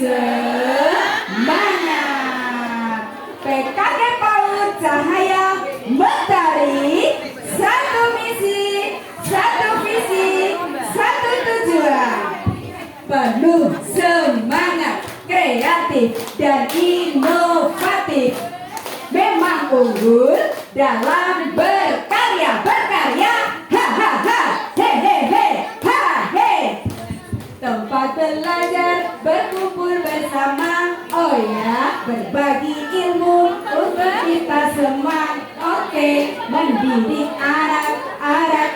Semangat. PKK PAUD Cahaya Mentari, satu misi, satu visi, satu tujuan. Penuh semangat, kreatif dan inovatif. Memang unggul dalam berkarya, ha ha ha, he he he, ha he. Tempat belajar berkumpul bersama, oh ya, berbagi ilmu untuk kita semua. Oke, mendidik anak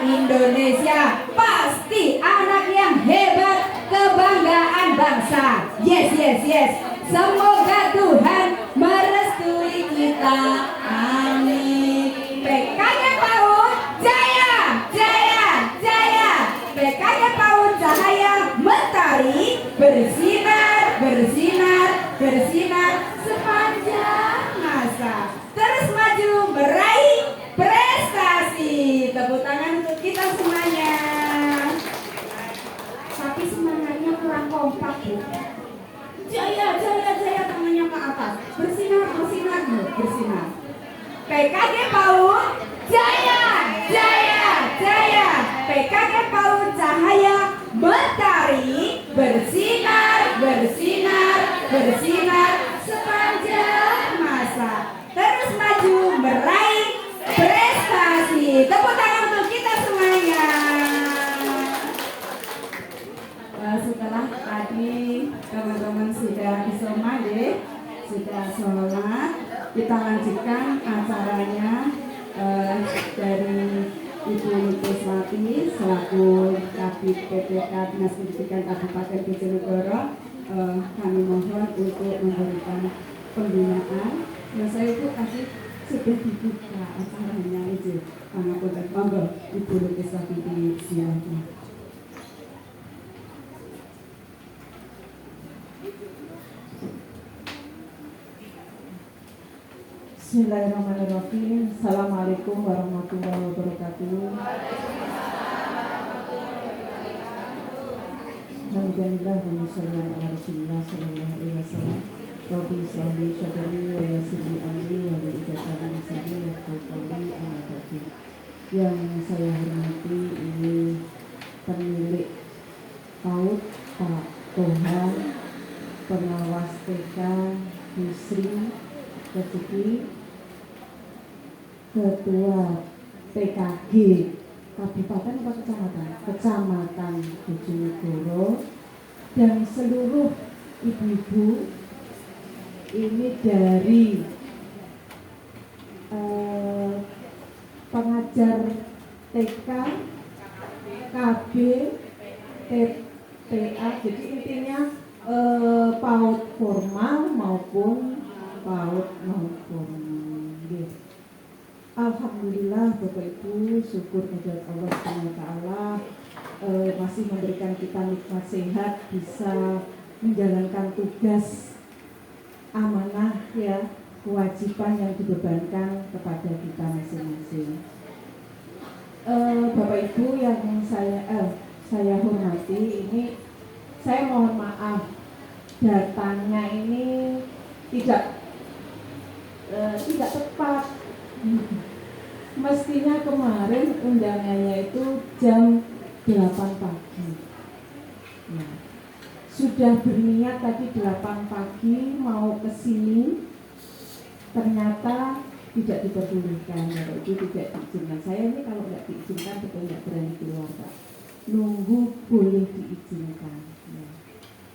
Indonesia pasti anak yang hebat, kebanggaan bangsa. Yes, yes, yes. Semoga Tuhan merestui kita. Amin. PKK PAUD Jaya, Jaya, Jaya. PKK PAUD Cahaya Mentari, bersinar, bersinar, bersinar sepanjang masa. Terus maju meraih prestasi. Tepuk tangan untuk kita semuanya. Tapi semangatnya kurang kompak, Bu. Jaya, jaya, jaya, tangannya ke atas. Bersinar, bersinar, bersinar. PKK PAUD Jaya, Jaya, Jaya. PKK PAUD Cahaya Mentari, bersinar, bersinar, bersinar sepanjang masa. Terus maju meraih prestasi. Tepuk tangan untuk kita semuanya. Setelah tadi teman-teman sudah isoma, sudah sholat, kita lanjutkan acaranya dari Ibu Lukuswati selaku Kabid PPK Dinas Pendidikan Kabupaten Bojonegoro. Kami mohon untuk memberikan pembinaan. Nah, saya itu tadi sudah dibuka acaranya itu. Pangapunten, monggo Ibu Lukuswati disilakan. Bismillahirrahmanirrahim. Assalamualaikum warahmatullahi wabarakatuh. Alhamdulillah wa sallallahu ala rasulillah sallallahu alaihi wasallam. Rabbi sholli syadri wa yassirli amri wa li ijazatan lisani wa qawli amadati. Yang saya hormati ini pemilik PAUD Pak Toha, pengawas TK Yusri Ketuki, Ketua PKG Kabupaten atau Kecamatan? Kecamatan Bojonegoro, dan seluruh ibu-ibu ini dari pengajar TK, KB, TPA, jadi intinya PAUD formal maupun PAUD non-formal. Alhamdulillah Bapak Ibu, syukur kepada Allah SWT masih memberikan kita nikmat sehat, bisa menjalankan tugas amanah ya, kewajiban yang dibebankan kepada kita masing-masing. Bapak Ibu yang saya hormati, ini saya mohon maaf datanya ini tidak tepat. Mestinya kemarin undangannya itu jam 8 pagi. Nah, sudah berniat tadi 8 pagi mau ke sini, ternyata tidak diperbolehkan. Kalau itu tidak diizinkan. Saya ini kalau nggak diizinkan betul nggak berani keluar, Pak. Nunggu boleh diizinkan. Nah,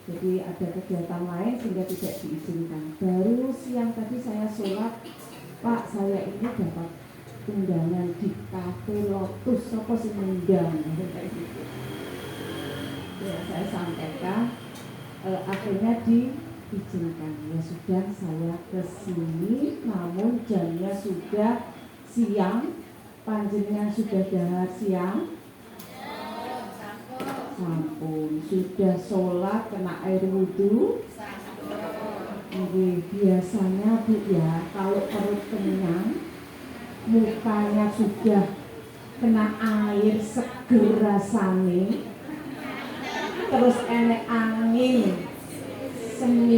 jadi ada kegiatan lain sehingga tidak diizinkan. Baru siang tadi saya sholat, Pak, saya ini dapat undangan di Cafe Lotus, apa sih undang kayak gitu. Ya, saya sampaikan, akhirnya diizinkan. Ya sudah, saya ke sini, namun jamnya sudah siang, panjenengan sudah dahar siang. Sampun, sudah sholat, kena air wudhu. Biasanya Bu ya, kalau perut kenyang, mukanya sudah kena air seger rasane, terus enek angin semi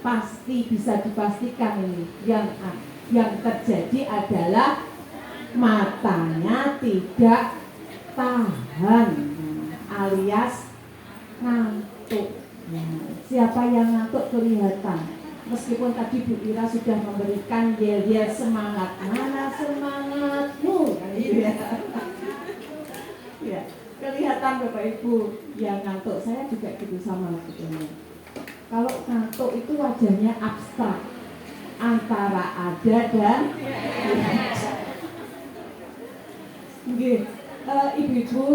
Pasti bisa dipastikan ini yang terjadi adalah matanya tidak tahan, alias ngantuk. Siapa yang ngantuk kelihatan. Meskipun tadi Bu Ira sudah memberikan yel-yel semangat, mana semangatmu, kan gitu ya. Ya, kelihatan Bapak Ibu yang ngantuk. Saya juga gitu sama sebetulnya. Kalau ngantuk itu wajahnya abstrak, antara ada dan ibu-ibu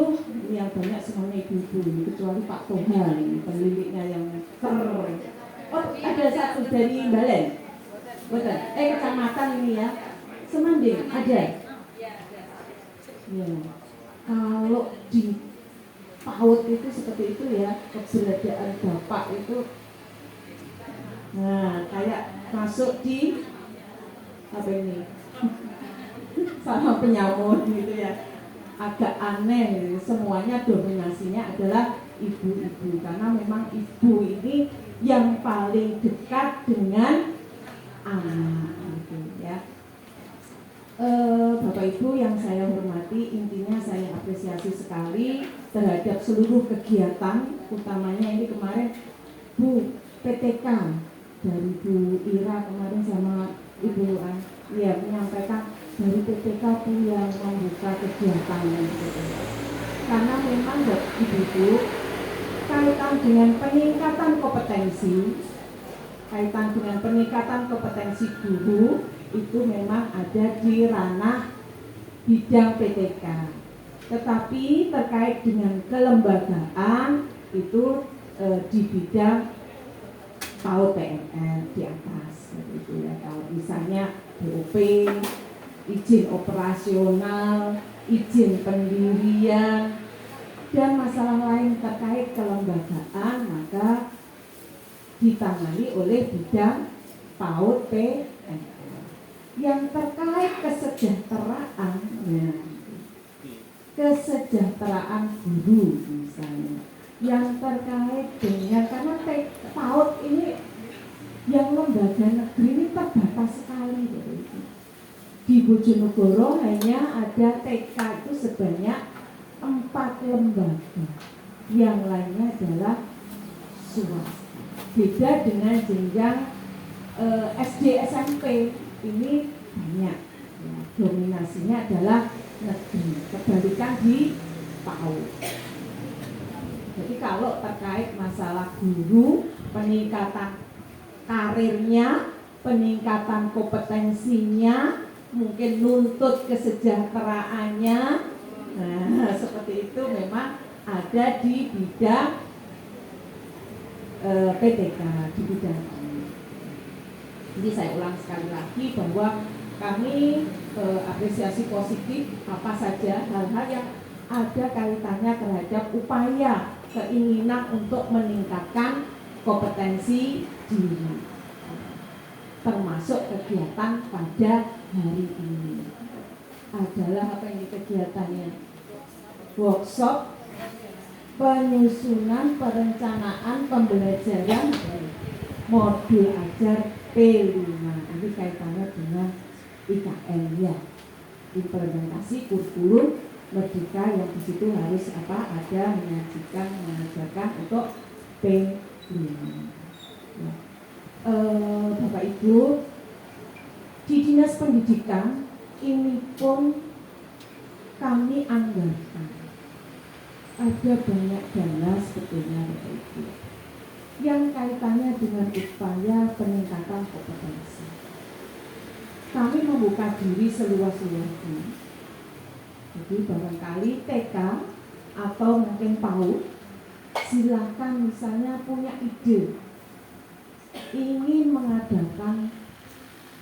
yang banyak semuanya ibu-ibu, kecuali Pak Tuhan pemiliknya yang ada satu dari Balen, betul? Kecamatan ini ya, Semanding ada. Ya. Kalau di PAUD itu seperti itu ya, keberadaan bapak itu, nah kayak masuk di apa ini, sama penyamun gitu ya, agak aneh. Semuanya dominasinya adalah ibu-ibu, karena memang ibu ini yang paling dekat dengan anak gitu ya. Bapak Ibu yang saya hormati, intinya saya apresiasi sekali terhadap seluruh kegiatan, utamanya ini kemarin Bu PTK dari Bu Ira kemarin sama Ibu ya menyampaikan dari PTK Bu yang membuka kegiatan gitu. Karena memang Ibu kaitan dengan peningkatan kompetensi guru itu memang ada di ranah bidang PTK, tetapi terkait dengan kelembagaan itu di bidang PAUD PNL di atas gitu ya. Kalau misalnya BOP, izin operasional, izin pendirian, dan masalah lain terkait kelembagaan maka ditangani oleh bidang PAUD PNL. Yang terkait kesejahteraan guru misalnya, yang terkait dengan, karena PAUD ini yang lembaga negeri ini terbatas sekali gitu. Di Bojonegoro hanya ada TK itu sebanyak 4 lembaga, yang lainnya adalah swasta. Beda dengan jenjang SD SMP, ini banyak ya, dominasinya adalah negeri, kebalikan di PAUD. Jadi kalau terkait masalah guru, peningkatan karirnya, peningkatan kompetensinya, mungkin nuntut kesejahteraannya, nah seperti itu memang ada di bidang PTK, di bidang ini. Jadi saya ulang sekali lagi bahwa kami apresiasi positif apa saja hal-hal yang ada kaitannya terhadap upaya keinginan untuk meningkatkan kompetensi diri, termasuk kegiatan pada hari ini adalah apa ini kegiatannya? Workshop penyusunan perencanaan pembelajaran modul ajar P5. Ini kaitannya dengan IKN ya, implementasi kurikulum merdeka yang di situ harus ada mengajarkan untuk P5. Ya. Bapak Ibu, di Dinas Pendidikan ini pun kami anggarkan ada banyak dana sebetulnya Bapak Ibu yang kaitannya dengan upaya peningkatan kompetensi. Kami membuka diri seluas-luasnya. Jadi barangkali TK atau mungkin PAUD, silakan misalnya punya ide ingin mengadakan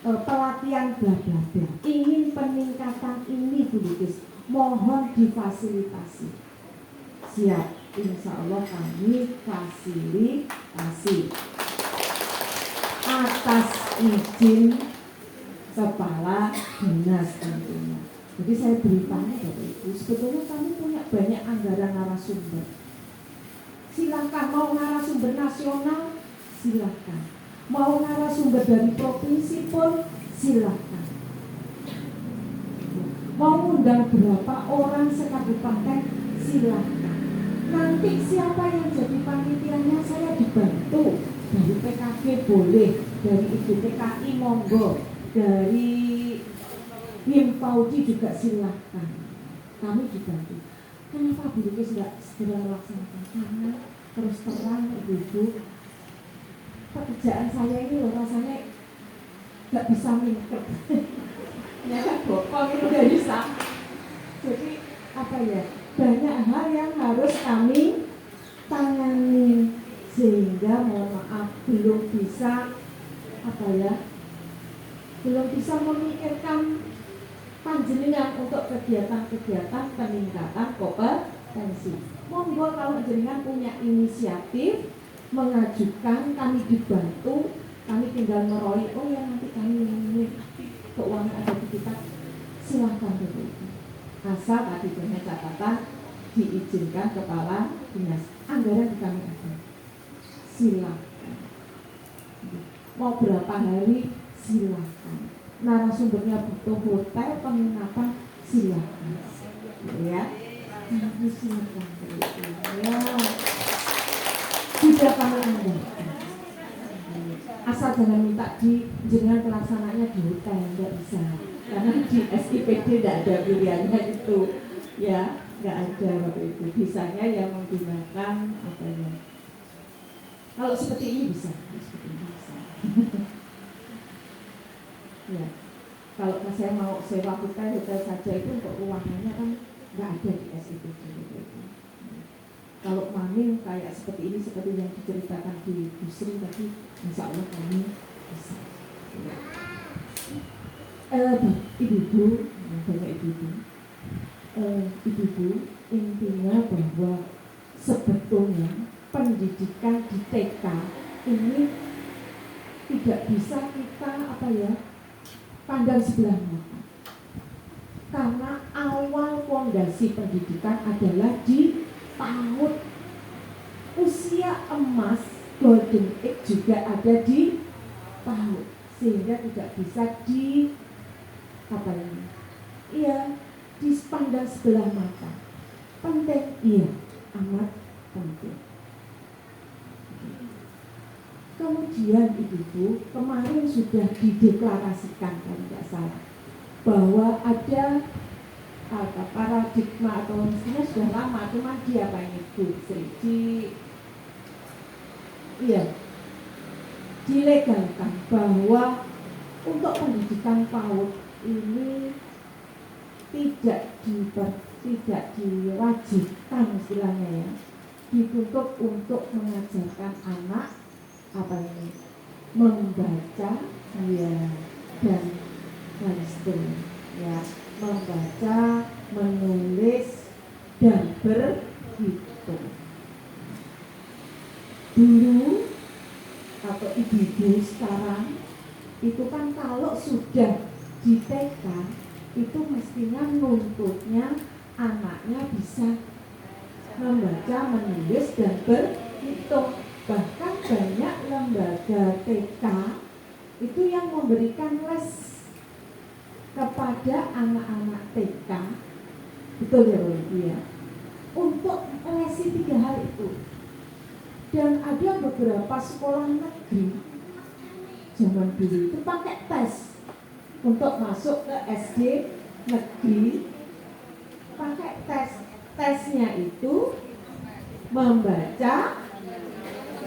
pelatihan bla bla bla, ingin peningkatan ini Bu Lukis, mohon difasilitasi. Siap, insya Allah kami fasilitasi atas izin kepala dinas tentunya. Jadi saya beritahu Bapak Ibu, sebetulnya kami punya banyak anggaran narasumber. Silakan mau narasumber nasional, silakan. mau narasumber dari provinsi pun silakan. Mau undang berapa orang sekabupaten silakan. Nanti siapa yang jadi panitianya saya dibantu. Dari PKB boleh, dari IBTKI monggo, dari Himpauji juga silakan. Kami dibantu. Kenapa Bu Lukis tidak segera melaksanakan? Karena terus terang ibu-ibu, pekerjaan saya ini loh rasanya gak bisa mingkep. Ya kan bokong itu gak bisa. Jadi apa ya, banyak hal yang harus kami tangani, sehingga mohon maaf belum bisa apa ya, belum bisa memikirkan panjenengan untuk kegiatan-kegiatan peningkatan kompetensi. Monggo kalau jenengan punya inisiatif mengajukan, kami dibantu, kami tinggal meroi, oh ya nanti kami ini keuangan ada di kita, silahkan begitu. Asal tadi punya catatan diizinkan kepala dinas, anggaran di kami ada, silahkan. Mau berapa hari silahkan. Narasumbernya butuh hotel penginapan silahkan. Ya, silahkan. Ya, tidak kami anggarkan. Asal jangan minta di jenengan pelaksananya di hotel, nggak bisa. Karena di SIPD tidak ada pilihannya itu, ya, nggak ada waktu itu. Bisanya yang menggunakan apa ya? Kalau seperti ini bisa, seperti ini bisa. Ya, kalau saya mau sewa hotel saja itu untuk ruangannya kan nggak ada di SIPD gitu. Kalau mamin kayak seperti ini, seperti yang diceritakan di Busri tadi, insya Allah kami bisa. Ibu-ibu, banyak ibu-ibu, intinya bahwa sebetulnya pendidikan di TK ini tidak bisa kita apa ya, pandang sebelah mata. Karena awal fondasi pendidikan adalah di PAUD. Usia emas golden age juga ada di PAUD, sehingga tidak bisa di apa ini? Iya, dipandang sebelah mata. Penting, iya, amat penting. Kemudian ibu-ibu, kemarin sudah dideklarasikan kalau tidak salah, bahwa ada paradigma atau mestinya sudah lama, cuma dia apa ini Bu Sri dilegalkan bahwa untuk pendidikan PAUD ini tidak diwajibkan istilahnya ya, dituntut untuk mengajarkan anak apa ini membaca ya dan seterusnya ya, membaca, menulis dan berhitung. Dulu atau ibu-ibu sekarang itu kan kalau sudah di TK itu mestinya nuntutnya anaknya bisa membaca, menulis dan berhitung. Bahkan banyak lembaga TK itu yang memberikan les kepada anak-anak TK, betul ya Bu ya, untuk lesi 3 hal itu. Dan ada beberapa sekolah negeri zaman dulu itu pakai tes untuk masuk ke SD negeri, pakai tesnya itu membaca,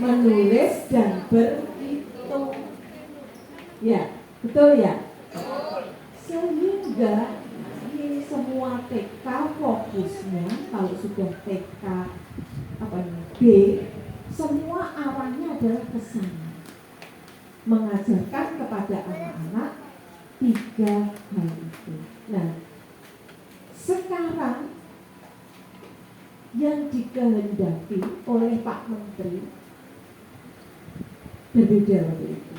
menulis dan berhitung. Ya, betul ya. Sehingga ini semua TK fokusnya kalau sudah TK apa ini B, semua arahnya adalah ke sana, mengajarkan kepada anak-anak 3 hal itu. Nah, sekarang yang dikehendaki oleh Pak Menteri berbeda waktu itu.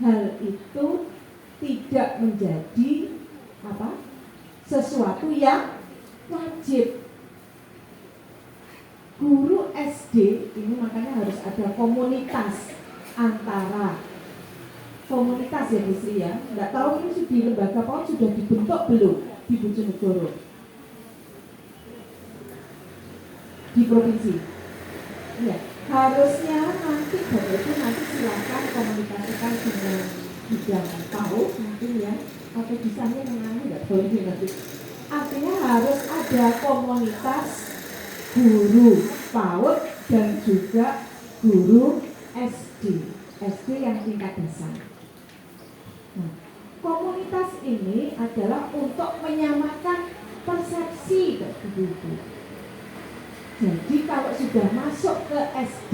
Hal itu tidak menjadi apa? Sesuatu yang wajib. Guru SD ini makanya harus ada komunitas antara komunitas ya Bu Sri ya. Nggak tahu ini di lembaga PAUD sudah dibentuk belum di Bojonegoro, di provinsi. Ya, harusnya nanti Bapak Ibu nanti silakan komunikasikan dengan bidang PAUD mungkin ya, atau bisanya mengenai nggak tahu ini nanti. Artinya harus ada komunitas guru PAUD dan juga guru SD yang tingkat dasar. Nah, komunitas ini adalah untuk menyamakan persepsi ibu-ibu. Jadi kalau sudah masuk ke SD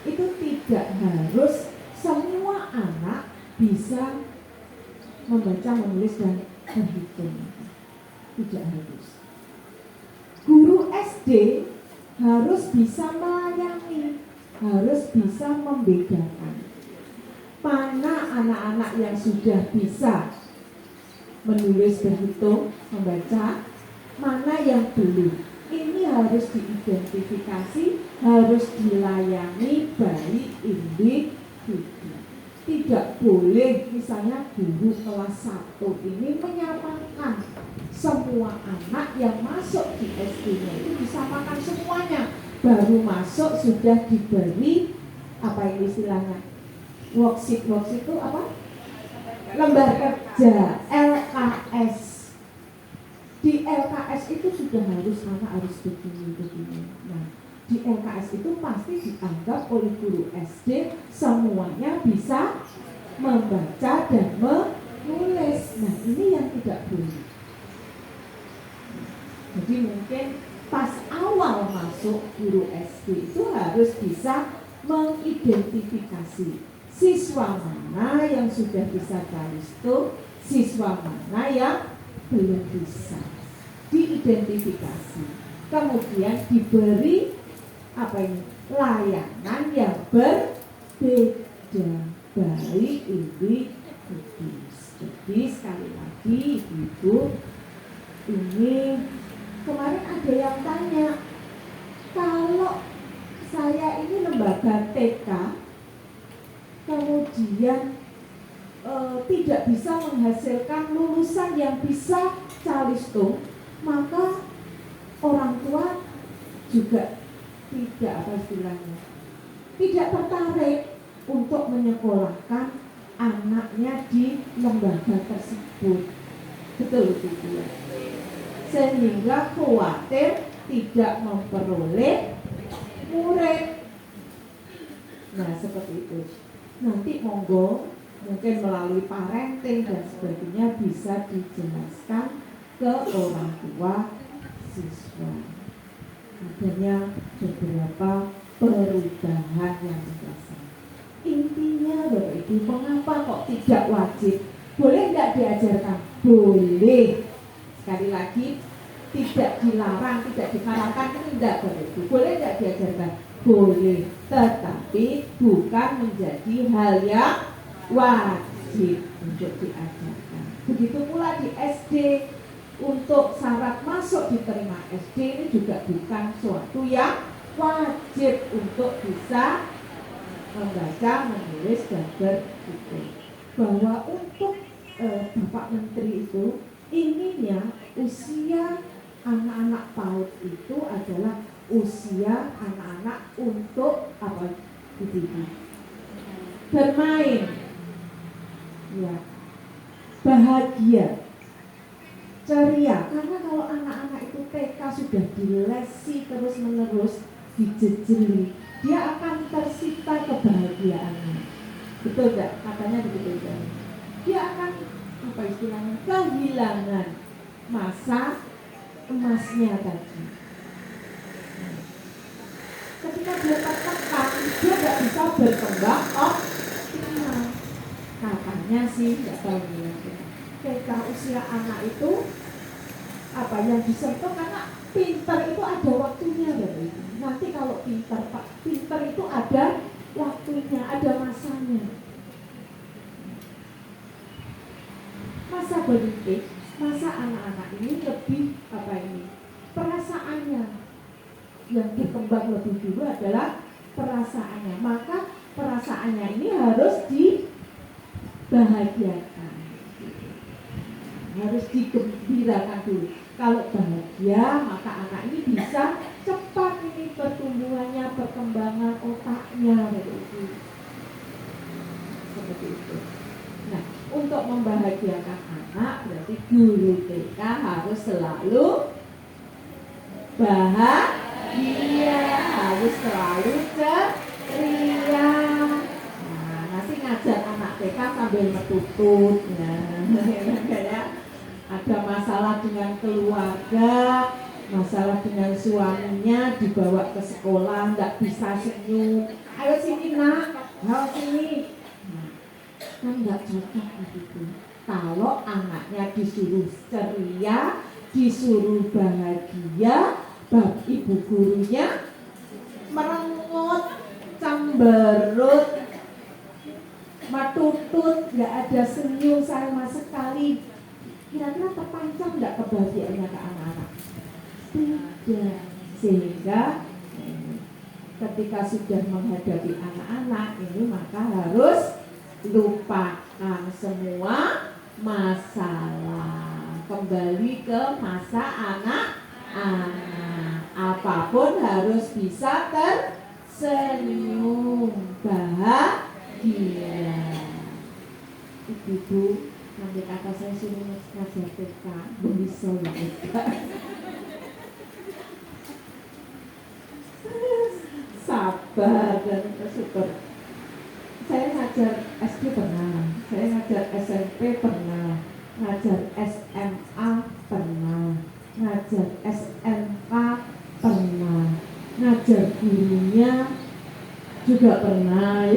itu tidak harus semua anak bisa membaca, menulis dan berhitung. Tidak harus. Guru SD harus bisa melayani, harus bisa membedakan mana anak-anak yang sudah bisa menulis, berhitung, membaca, mana yang belum. Ini harus diidentifikasi, harus dilayani baik individu. Tidak boleh misalnya guru kelas 1 ini menyamakan semua anak yang masuk di SD-nya itu disamakan semuanya. Baru masuk sudah diberi apa ini istilahnya? Worksheet itu apa? Lembar kerja, LKS. Di LKS itu sudah harus anak harus begini. Nah, di LKS itu pasti dianggap oleh guru SD semuanya bisa membaca dan menulis. Nah, ini yang tidak boleh. Jadi mungkin pas awal masuk guru SD itu harus bisa mengidentifikasi siswa mana yang sudah bisa balistung, siswa mana yang belum bisa. Diidentifikasi, kemudian diberi apa ini layanan yang berbeda baik individu. Jadi sekali lagi Ibu, ini kemarin ada yang tanya, kalau saya ini lembaga TK kemudian tidak bisa menghasilkan lulusan yang bisa calistung, maka orang tua juga tidak apa istilahnya, tidak tertarik untuk menyekolahkan anaknya di lembaga tersebut. Betul tidak? Sehingga khawatir tidak memperoleh murid. Nah seperti itu. Nanti monggo mungkin melalui parenting dan sebagainya bisa dijelaskan ke orang tua siswa. Adanya beberapa perubahan yang dirasakan. Intinya Bapak Ibu, mengapa kok tidak wajib? Boleh nggak diajarkan? Boleh. Sekali lagi, tidak dilarang, tidak diharapkan, tidak Bapak Ibu. Boleh nggak diajarkan? Boleh. Tetapi bukan menjadi hal yang wajib untuk diajarkan. Begitu pula di SD. Untuk syarat masuk diterima SD ini juga bukan suatu yang wajib untuk bisa membaca, menulis, dan berhitung. Bahwa untuk Bapak Menteri itu ininya usia anak-anak PAUD itu adalah usia anak-anak untuk apa? Bermain, ya, bahagia, ceria. Karena kalau anak-anak itu TK sudah dilesi terus-menerus, dijejeli, dia akan tersita kebahagiaannya. Betul gak? Katanya begitu kan? Dia akan apa istilahnya? Kehilangan masa emasnya tadi. Ketika dia tertekan, dia gak bisa berkembang optimal. Katanya sih, gak tahu ya. Ketika usia anak itu apa yang disentuh, karena pintar itu ada waktunya dari itu. Nanti kalau pintar itu ada waktunya, ada masanya. Masa berhenti, masa anak-anak ini lebih apa ini? Perasaannya yang berkembang lebih dulu adalah perasaannya. Maka perasaannya ini harus bahagiakan. Harus digembirakan dulu. Kalau bahagia, maka anak ini bisa cepat ini pertumbuhannya, perkembangan otaknya seperti itu. Nah, untuk membahagiakan anak berarti guru TK harus selalu bahagia, harus selalu ceria. Nah, nanti ngajar anak TK sambil metutut, kayak ada masalah dengan keluarga, masalah dengan suaminya, dibawa ke sekolah, nggak bisa senyum. Ayo sini nak, ayo sini. Nah, kan nggak cocok begitu. Kalau anaknya disuruh ceria, disuruh bahagia, bab ibu gurunya merengut, cemberut, matutut, nggak ada senyum sama sekali. Kira-kira terpancar nggak kebahagiaannya ke anak-anak? Tidak. Sehingga ketika sudah menghadapi anak-anak ini maka harus lupakan semua masalah, kembali ke masa anak-anak. Apapun harus bisa tersenyum, bahagia. Ibu-ibu, nanti kata saya suruh ngajar TK, bisa ya. Sabar dan bersyukur. Saya ngajar SD pernah, saya ngajar SMP pernah, ngajar SMA pernah, ngajar SMK pernah, ngajar gurunya juga pernah.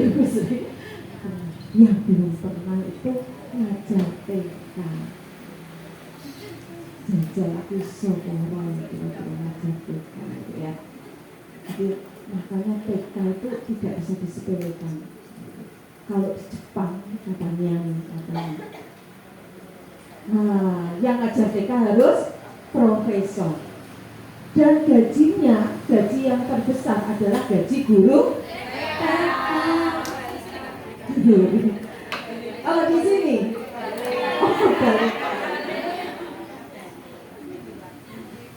Yang belum pernah itu ngajar TK. Jajal aku seorang itu ngajar TK ya. Jadi makanya TK itu tidak bisa disepelekan. Kalau di Jepang katanya. Nah, yang ngajar TK harus profesor. Dan gajinya, gaji yang terbesar adalah gaji guru TK. Oh, di sini. Oh, balik.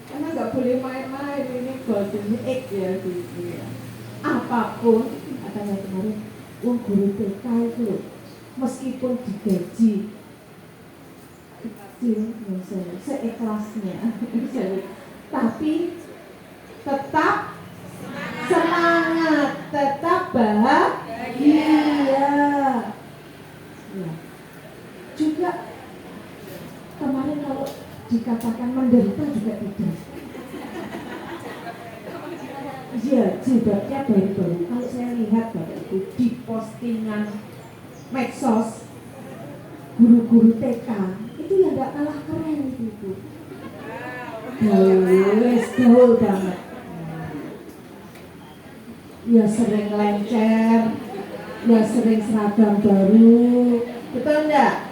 Karena nggak boleh main-main, ini golden egg ya gitu ya. Apapun katanya kemarin, guru TK itu meskipun digaji kecil, misalnya seikhlasnya, tapi tetap semangat, tetap bahagia. Ya. Juga kemarin kalau dikatakan menderita juga tidak. Ya, jilbabnya baru-baru. Kalau saya lihat Bapak Ibu di postingan medsos guru-guru TK itu ya nggak kalah keren itu. Gaul banget. Ya sering lencer, ya sering seragam baru, betul enggak?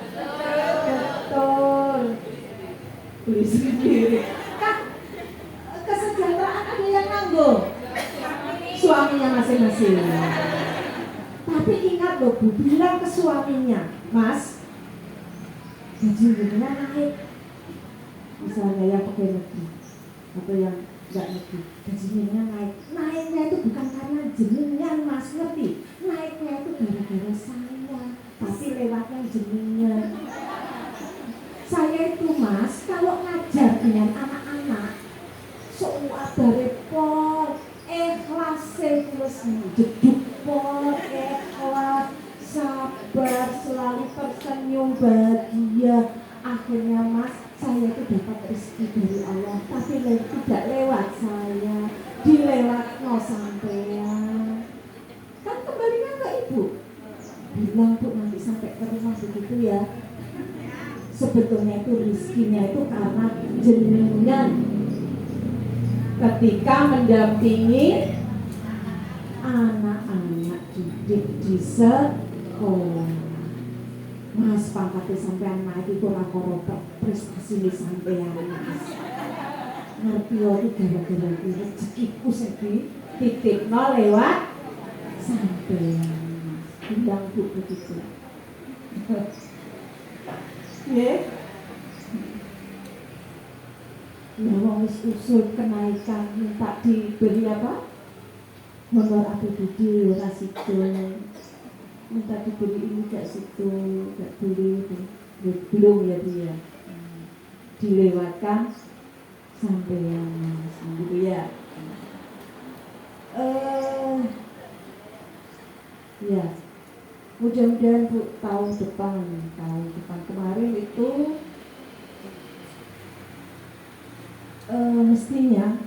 Betul. Beli sendiri. Kan kesejahteraan ada yang nanggung, suaminya masing-masing. Tapi ingat loh Bu, bilang ke suaminya, Mas, gajinya naik. Misalnya yang pegawai negeri atau yang nggak negeri, gajinya naik. Naiknya itu bukan karena jenengan Mas, ngerti? Naiknya itu gara-gara saya, tapi lewatnya jenengan. Saya itu Mas, kalau ngajar dengan anak-anak, semua repot, ikhlas terus jeduk pol, ikhlas, sabar, selalu tersenyum, bahagia. Akhirnya Mas, saya itu dapat rezeki dari Allah, tapi tidak lewat saya, dilewatno sampean. Kan kembalikan ke ibu, bilang Bu nanti sampai ke rumah begitu ya. Sebetulnya itu rezekinya itu karena jenengan ketika mendampingi anak-anak didik di sekolah. Mas pangkatnya sampean naik itu rakor-rakor prestasi di sampean Mas. Ngerti itu gara-gara rezekiku segi titik nol lewat sampean Mas. Bilang Bu begitu. Ya, ya wong wis usul kenaikan minta diberi apa? Honor APBD ora sido. Minta diberi ini gak situ, gak boleh, belum ya dia. Dilewatkan sampai yang gitu ya. Ya, mudah-mudahan Bu tahun depan kemarin itu mestinya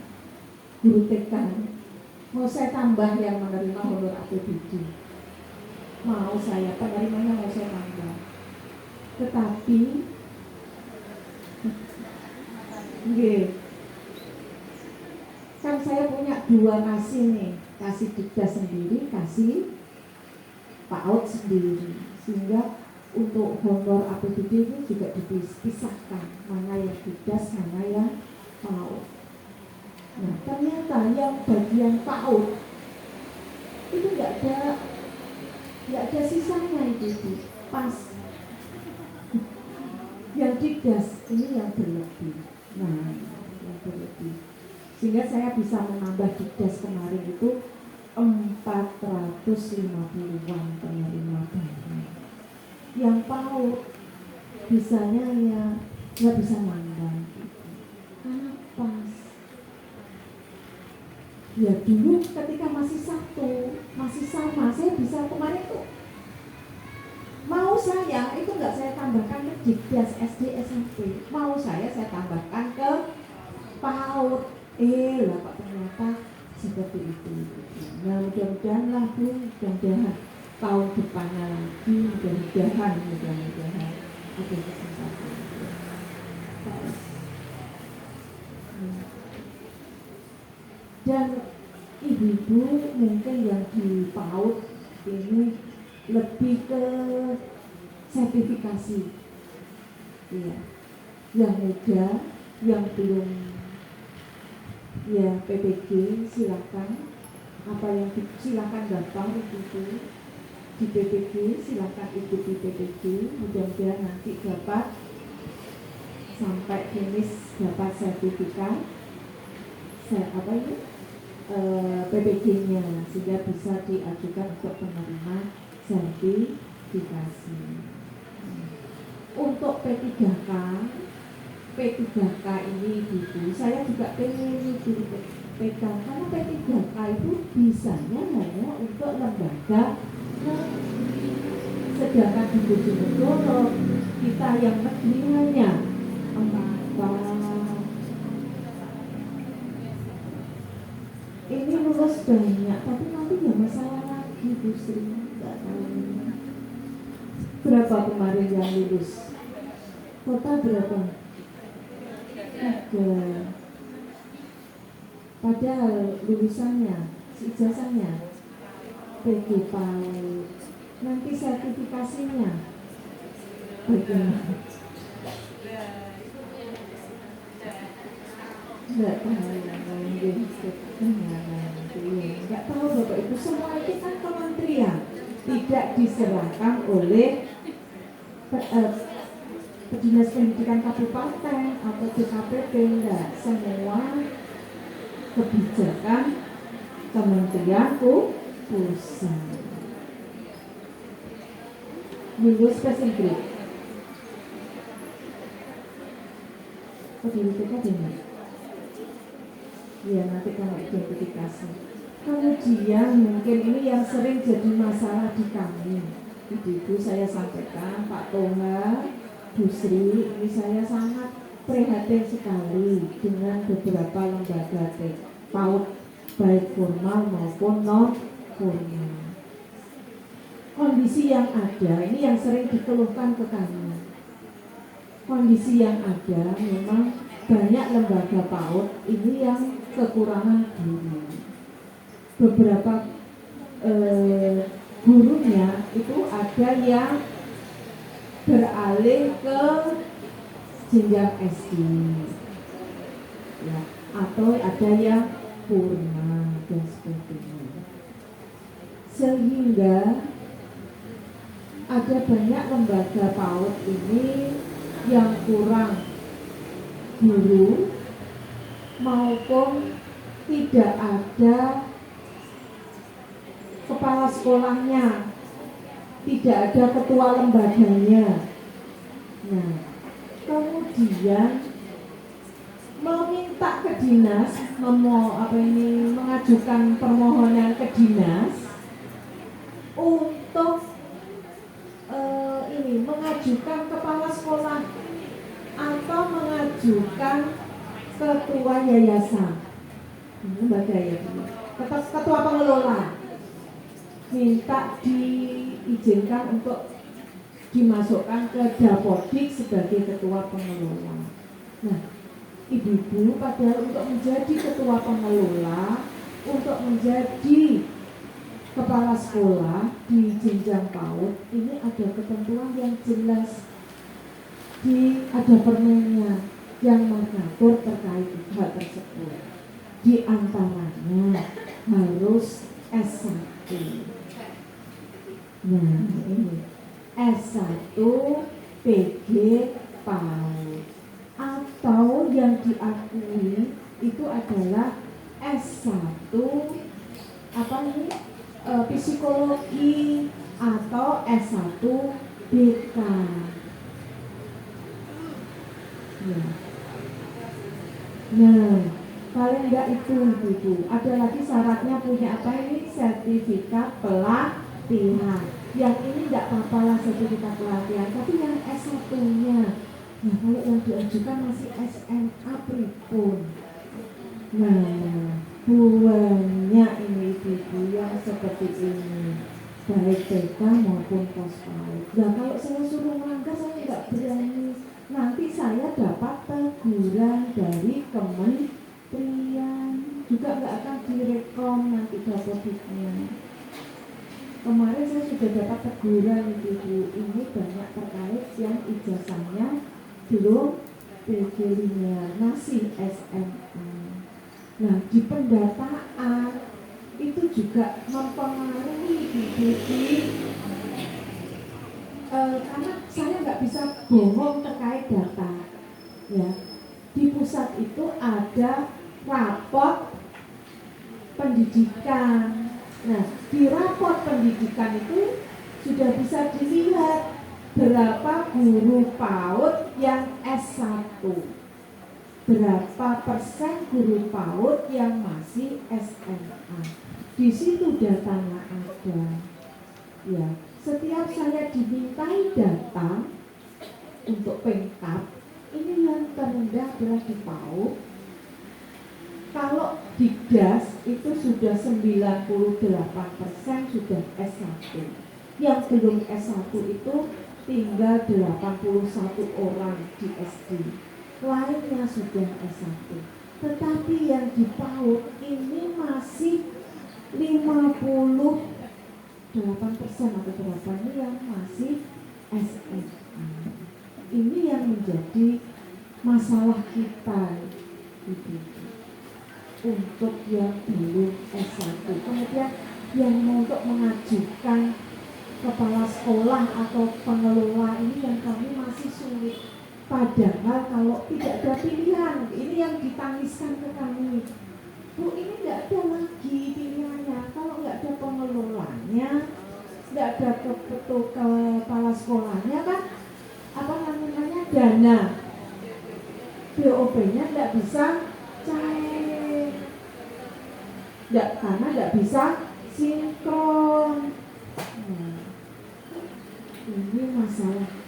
guru TK mau saya tambah yang menerima honor APBD, mau saya penerimanya mau saya tambah, tetapi kan saya punya dua kasih nih, kasih Dikda sendiri, kasih PAUD sendiri, sehingga untuk honor APBD itu juga dipisahkan mana yang Dikdas, mana yang PAUD. Nah ternyata yang bagian PAUD itu nggak ada sisanya itu pas. Yang Dikdas ini yang berlebih. Nah yang berlebih, sehingga saya bisa menambah Dikdas kemarin itu 450-an penerima baru. Yang PAUD bisanya ya nggak bisa nambah karena pas. Ya dulu ketika masih sama, saya bisa kemarin tuh mau saya itu nggak saya tambahkan ke Dikdas SD SMP, mau saya tambahkan ke PAUD. Lah kok ternyata seperti itu. Nah mudah-mudahan lah Bu, mudah-mudahan tahun depannya lagi, mudah-mudahan ada kesempatan. Dan ibu-ibu mungkin yang di PAUD ini lebih ke sertifikasi, ya, yang muda, yang belum ya PPG silakan, apa yang silakan daftar itu di PPG, silakan ikuti PPG, mudah-mudahan nanti dapat sampai finish dapat sertifikat PPG-nya, sehingga bisa diajukan untuk penerima sertifikasi. Untuk P3K ini Ibu, saya juga pengen pegang, karena P3K itu bisanya hanya untuk lembaga sedangkan di Bojonegoro kita yang negeri hanya ini lulus banyak, tapi nanti ya masalah lagi Bu Sri, nggak tahu berapa kemarin yang lulus, total berapa? 3. Padahal lulusannya, ijazahnya PG PAUD, nanti sertifikasinya bagaimana? Nggak tahu Bapak Ibu, semua itu kan kementerian, tidak diserahkan oleh Dinas Pendidikan Kabupaten atau DKPP, enggak, semua kebijakan Kementerian Pusat. Minggu spesifik. Ini. Ya nanti kalau identifikasi. Kemudian mungkin ini yang sering jadi masalah di kami. Ibu-ibu saya sampaikan, Pak Toha, Bu Sri, ini saya sangat prihatin sekali dengan beberapa lembaga PAUD baik formal maupun non formal. Kondisi yang ada ini yang sering dikeluhkan ke kami. Kondisi yang ada memang banyak lembaga PAUD ini yang kekurangan guru. Beberapa gurunya itu ada yang beralih ke jenjang SD, ya, atau ada yang purna dan sebagainya. Sehingga ada banyak lembaga PAUD ini yang kurang guru maupun tidak ada kepala sekolahnya, tidak ada ketua lembaganya. Nah, kemudian meminta ke dinas, mengajukan permohonan ke dinas untuk mengajukan kepala sekolah atau mengajukan ketua yayasan, lembaga ya, ketua pengelola, minta diizinkan untuk dimasukkan ke Dapodik sebagai ketua pengelola. Nah, ibu-ibu padahal untuk menjadi ketua pengelola, untuk menjadi kepala sekolah di jenjang PAUD ini ada ketentuan yang jelas, ada permennya yang mengatur terkait hal tersebut. Di antaranya harus S1. Nah, ini S1 PG PAUD atau yang diakui itu adalah S1 psikologi atau S1 BK. Ya. Nah, paling enggak itu ibu. Ada lagi syaratnya punya apa ini? Sertifikat pelatihan. Yang ini enggak apa-apa lah sertifikat pelatihan, tapi yang S1-nya. Nah, kalau yang diajukan masih SMA pripun. Nah, banyak ini ibu yang seperti ini, baik TK maupun PAUD. Nah, kalau saya suruh melanggar saya nggak berani. Nanti saya dapat teguran dari kementerian, juga nggak akan direkom nanti Dapodiknya. Kemarin saya sudah dapat teguran ibu, ini banyak terkait yang ijazahnya belum PG-nya, masih SMA. Nah, di pendataan itu juga mempengaruhi karena saya nggak bisa bohong terkait data. Ya, di pusat itu ada rapot pendidikan. Nah, di rapot pendidikan itu sudah bisa dilihat berapa guru PAUD yang S1. Berapa persen guru PAUD yang masih SMA. Di situ datanya ada. Ya, setiap saya dimintai data untuk pengkap, ini yang terendah adalah di PAUD. Kalau di DAS itu sudah 98% sudah S1. Yang belum S1 itu tinggal 81 orang di SD. Lainnya sudah S1. Tetapi yang di PAUD ini masih 58% atau berapa ini yang masih SMA. Ini yang menjadi masalah kita untuk yang belum S1. Kemudian yang untuk mengajukan kepala sekolah atau pengelola ini yang kami masih sulit. Padahal kalau tidak ada pilihan, ini yang ditangiskan ke kami. Bu, ini tidak ada lagi pilihannya. Kalau nggak ada pengelolanya, nggak ada kepala sekolahnya kan, dana BOP-nya nggak bisa cair, karena nggak bisa sinkron. Nah, ini masalah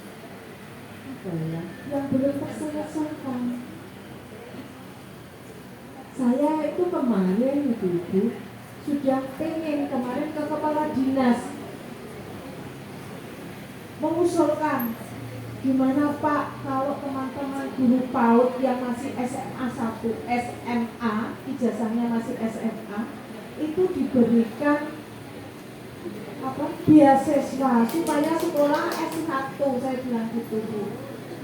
yang belum terselesaikan. Saya itu kemarin ibu sudah pengen kemarin ke kepala dinas mengusulkan gimana Pak kalau teman-teman guru PAUD yang masih SMA 1, SMA, ijazahnya masih SMA itu diberikan beasiswa supaya sekolah S1. Saya bilang gitu Bu.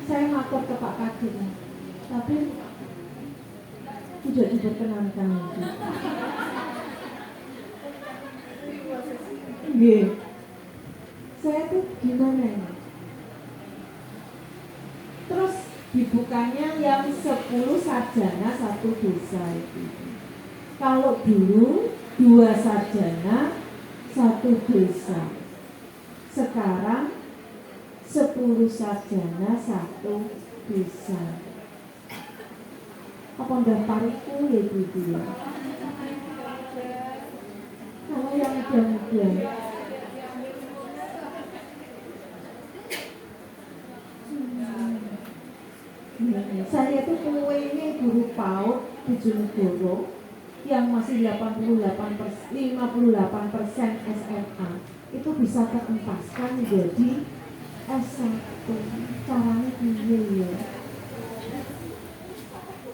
Saya ngatur ke Pak Kadir, tapi tidak diperkenankan. saya tuh gimana ini? Terus dibukanya yang 10 sarjana satu desa itu. Kalau dulu 2 sarjana satu desa, sekarang 10 sarjana satu desa. Apa daftarku ya gitu ya? Kalau yang muda-muda, saya tuh kuenya guru PAUD di Jonegoro yang masih 58% SMA itu bisa terentaskan menjadi S1. Caranya gini ya,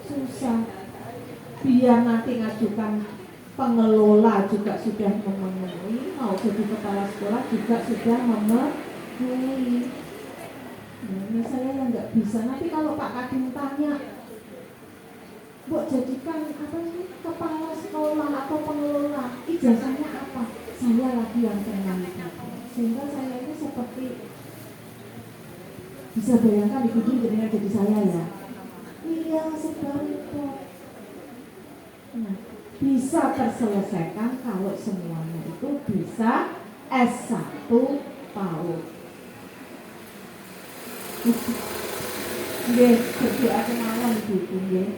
susah. Biar nanti ngajukan pengelola juga sudah memenuhi, mau jadi kepala sekolah juga sudah memenuhi. Ini saya yang nggak bisa. Nanti kalau Pak Kadin tanya, Mbok jadikan apa ini kepala sekolah atau pengelola, ijazahnya apa? Saya lagi yang kenal itu. Sehingga saya ini seperti bisa bayangkan ibu jadinya jadi saya ya. Iya sebentar. Nah, bisa terselesaikan kalau semuanya itu bisa S1 PAUD. Nggih, berdoa kemauan gitu nggih.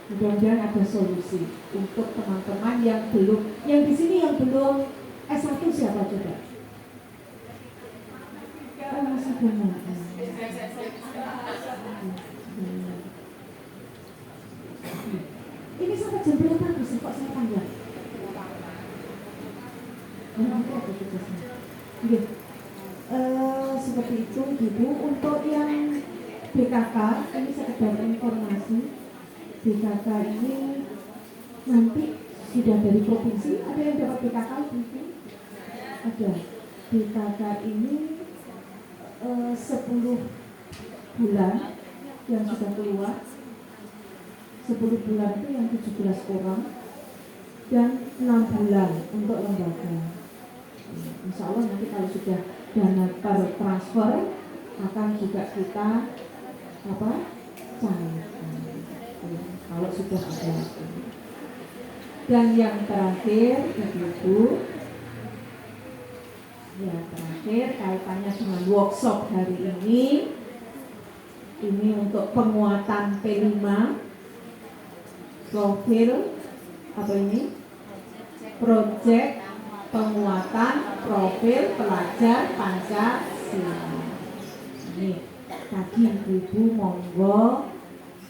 Mudah-mudahan ada solusi untuk teman-teman yang di sini yang belum S1 siapa coba? Oh, masih belum. Ini sampai jam berapa bisa kok saya panjang? Oke. Seperti itu Ibu. Untuk yang BKK ini sekedar informasi. BKK ini nanti sudah dari provinsi. Ada yang dapat BKK Ibu? Ada. BKK ini 10 bulan yang sudah keluar. 10 bulan itu yang 17 orang dan 6 bulan untuk lembaga. Insya Allah nanti kalau sudah dana transfer akan juga kita cairkan kalau sudah ada. Dan yang terakhir Ibu, ya terakhir kaitannya dengan workshop hari ini untuk penguatan P5 profil apa ini? Project penguatan profil pelajar Pancasila. Ini tadi Ibu monggo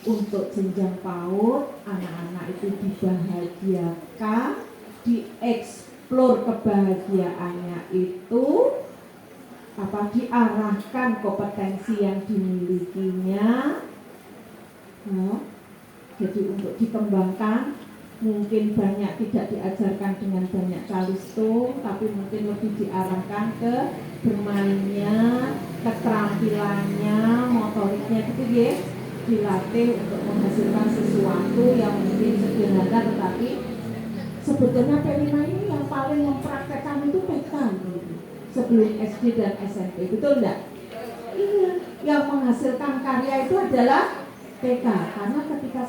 untuk jenjang PAUD anak-anak itu dibahagiakan, dieksplor kebahagiaannya itu diarahkan kompetensi yang dimilikinya. Jadi untuk dikembangkan, mungkin banyak tidak diajarkan dengan banyak kalistung, tapi mungkin lebih diarahkan ke bermainnya, keterampilannya, motoriknya itu ya dilatih untuk menghasilkan sesuatu yang mungkin sederhana, tetapi sebetulnya P5 ini yang paling mempraktekkan itu TK gitu, sebelum SD dan SMP, betul enggak? Iya, yang menghasilkan karya itu adalah TK, karena ketika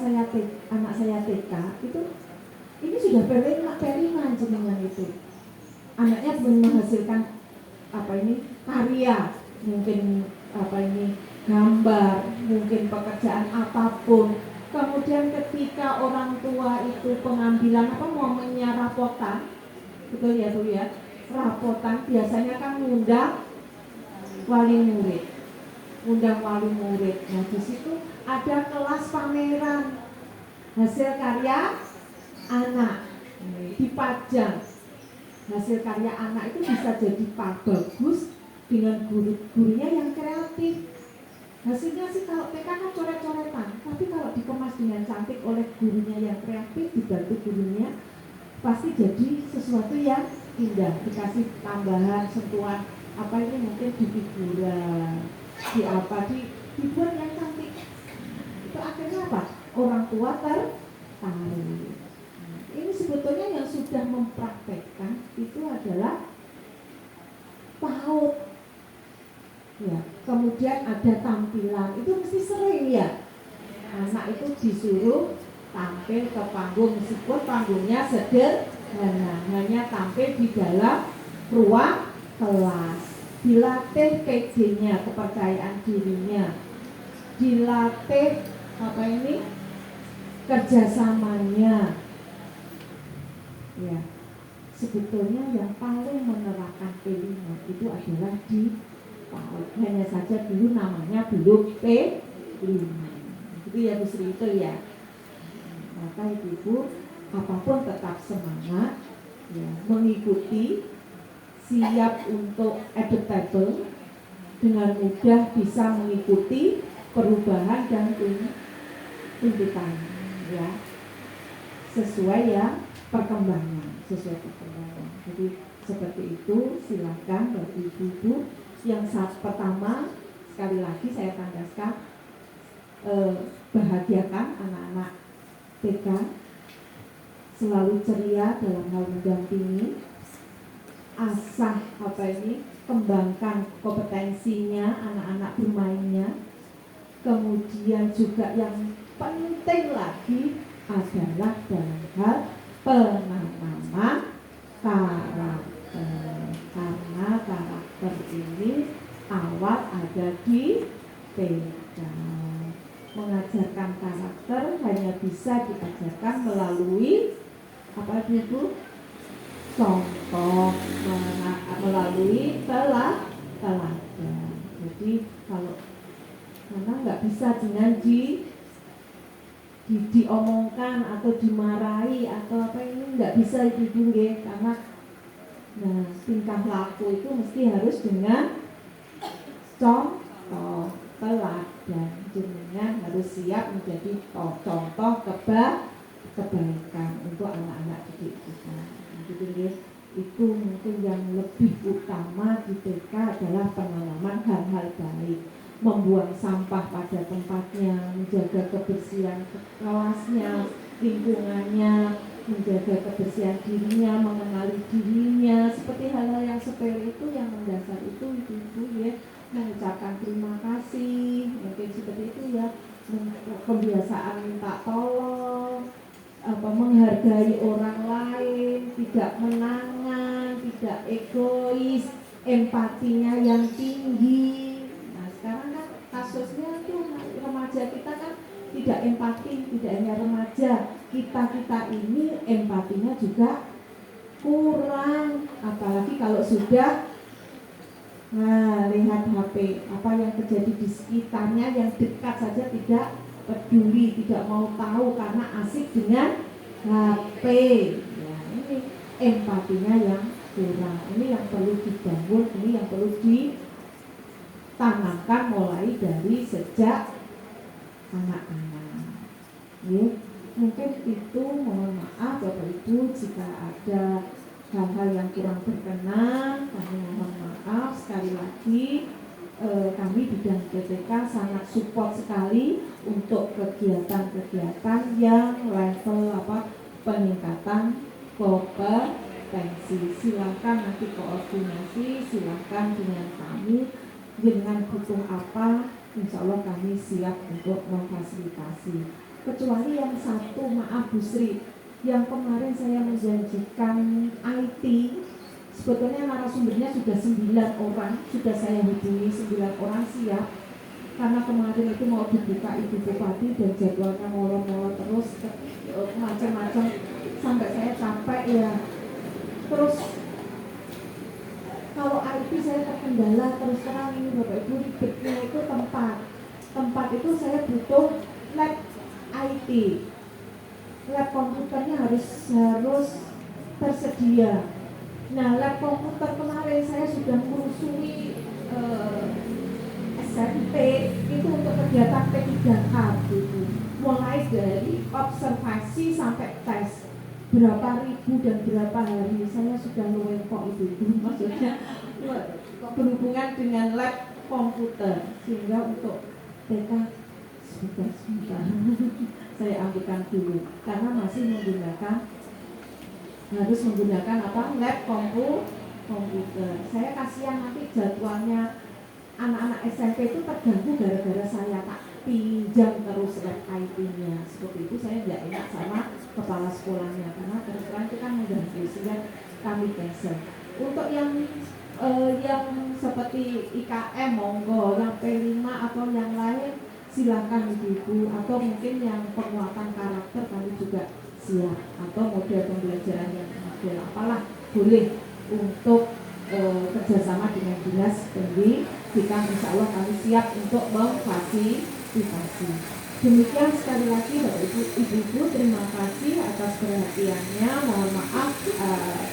anak saya TK itu ini sudah P5 jenengan itu. Anaknya belum menghasilkan karya, mungkin gambar, mungkin pekerjaan apapun. Kemudian ketika orang tua itu pengambilan momennya rapotan, betul ya Bu ya? Rapotan biasanya kan ngundang wali murid. Nah di situ ada kelas pameran hasil karya anak, dipajang. Hasil karya anak itu bisa jadi bagus dengan gurunya yang kreatif. Hasilnya sih kalau TK kan coret-coretan, tapi kalau dikemas dengan cantik oleh gurunya yang kreatif, dibantu gurunya, pasti jadi sesuatu yang indah. Dikasih tambahan sentuhan mungkin di figuran, dibuat yang cantik. Itu akhirnya orang tua tertarik. Ini sebetulnya yang sudah mempraktekkan itu adalah PAUD. Ya, kemudian ada tampilan, itu mesti sering ya. Anak itu disuruh tampil ke panggung meskipun panggungnya sederhana, hanya tampil di dalam ruang kelas. Dilatih PJ-nya, kepercayaan dirinya. Dilatih kerjasamanya. Ya, sebetulnya yang paling menerapkan P5 itu adalah di PAUD. Hanya saja dulu namanya belum P5. Itu ya Bu Sri itu ya. Maka ibu-ibu apapun tetap semangat ya, mengikuti, siap untuk adaptable, dengan mudah bisa mengikuti perubahan dan tuntutan ya, sesuai ya perkembangan, sesuai perkembangan. Jadi seperti itu, silakan bagi ibu-ibu. Yang pertama, sekali lagi saya tandaskan, bahagiakan anak-anak TK, selalu ceria dalam hal mendampingi, asah kembangkan kompetensinya anak-anak bermainnya. Kemudian juga yang penting lagi adalah dalam hal penanaman karakter, karena karakter ini awal ada di TK. Mengajarkan karakter hanya bisa diajarkan melalui Ibu? Contoh, melalui teladan. Jadi kalau karena nggak bisa dengan diomongkan atau dimarahi atau ini nggak bisa ibu ya, karena tingkah laku itu mesti harus dengan contoh teladan. Jenengan harus siap menjadi contoh kebaikan untuk anak-anak didik kita. Gitu ya. Itu mungkin yang lebih utama di TK adalah pengalaman hal-hal baik, membuang sampah pada tempatnya, menjaga kebersihan kelasnya, lingkungannya, menjaga kebersihan dirinya, mengenali dirinya, seperti hal-hal yang sepele itu, yang mendasar itu ibu ya, mengucapkan terima kasih, mungkin seperti itu ya, kebiasaan minta tolong, menghargai orang lain, tidak menangan, tidak egois, empatinya yang tinggi. Nah sekarang kan kasusnya tuh remaja kita kan tidak empati, tidak hanya remaja, kita ini empatinya juga kurang, apalagi kalau sudah lihat HP, apa yang terjadi di sekitarnya, yang dekat saja tidak peduli, tidak mau tahu karena asik dengan HP. Ya, ini empatinya yang kurang. Ini yang perlu dibangun, ini yang perlu ditanamkan mulai dari sejak anak-anak. Ya, mungkin itu, mohon maaf Bapak Ibu jika ada hal-hal yang kurang berkenan, kami mohon maaf. Sekali lagi kami bidang PTK sangat support sekali untuk kegiatan-kegiatan yang level peningkatan kompetensi. Silakan nanti koordinasi, silakan dengan kami, dengan butuh apa, insya Allah kami siap untuk memfasilitasi. Kecuali yang satu, maaf Bu Sri, yang kemarin saya menjanjikan IT, sebetulnya narasumbernya sudah 9 orang, sudah saya hubungi 9 orang siap, karena kemarin itu mau dibuka Ibu Bupati dan jadwalnya molor-molor terus, macam-macam, sampai saya capek ya. Terus kalau IT saya terkendala, terus terang ini Bapak Ibu, ribetnya itu tempat itu saya butuh lab IT, lab komputernya harus tersedia. Nah, lab komputer kemarin saya sudah merusui SMP itu untuk kegiatan P3K gitu. Mulai dari observasi sampai tes, berapa ribu dan berapa hari saya sudah kok itu maksudnya berhubungan dengan lab komputer, sehingga untuk TK sebentar saya ambilkan dulu karena masih harus menggunakan lab komputer. komputer. Saya kasihan nanti jadwalnya anak-anak SMP itu terganggu gara-gara saya tak pinjam terus lab IT-nya. Seperti itu saya tidak enak sama kepala sekolahnya karena terus terang itu kan mengganggu sehingga kami cancel. Untuk yang seperti IKM monggo, yang P5 atau yang lain silakan ibu-ibu, atau mungkin yang penguatan karakter kami juga siap, atau model pembelajaran yang model apalah boleh untuk kerjasama dengan dinas pendidikan. Insya Allah kami siap untuk memfasilitasi. Demikian sekali lagi Bapak Ibu, terima kasih atas perhatiannya. Mohon maaf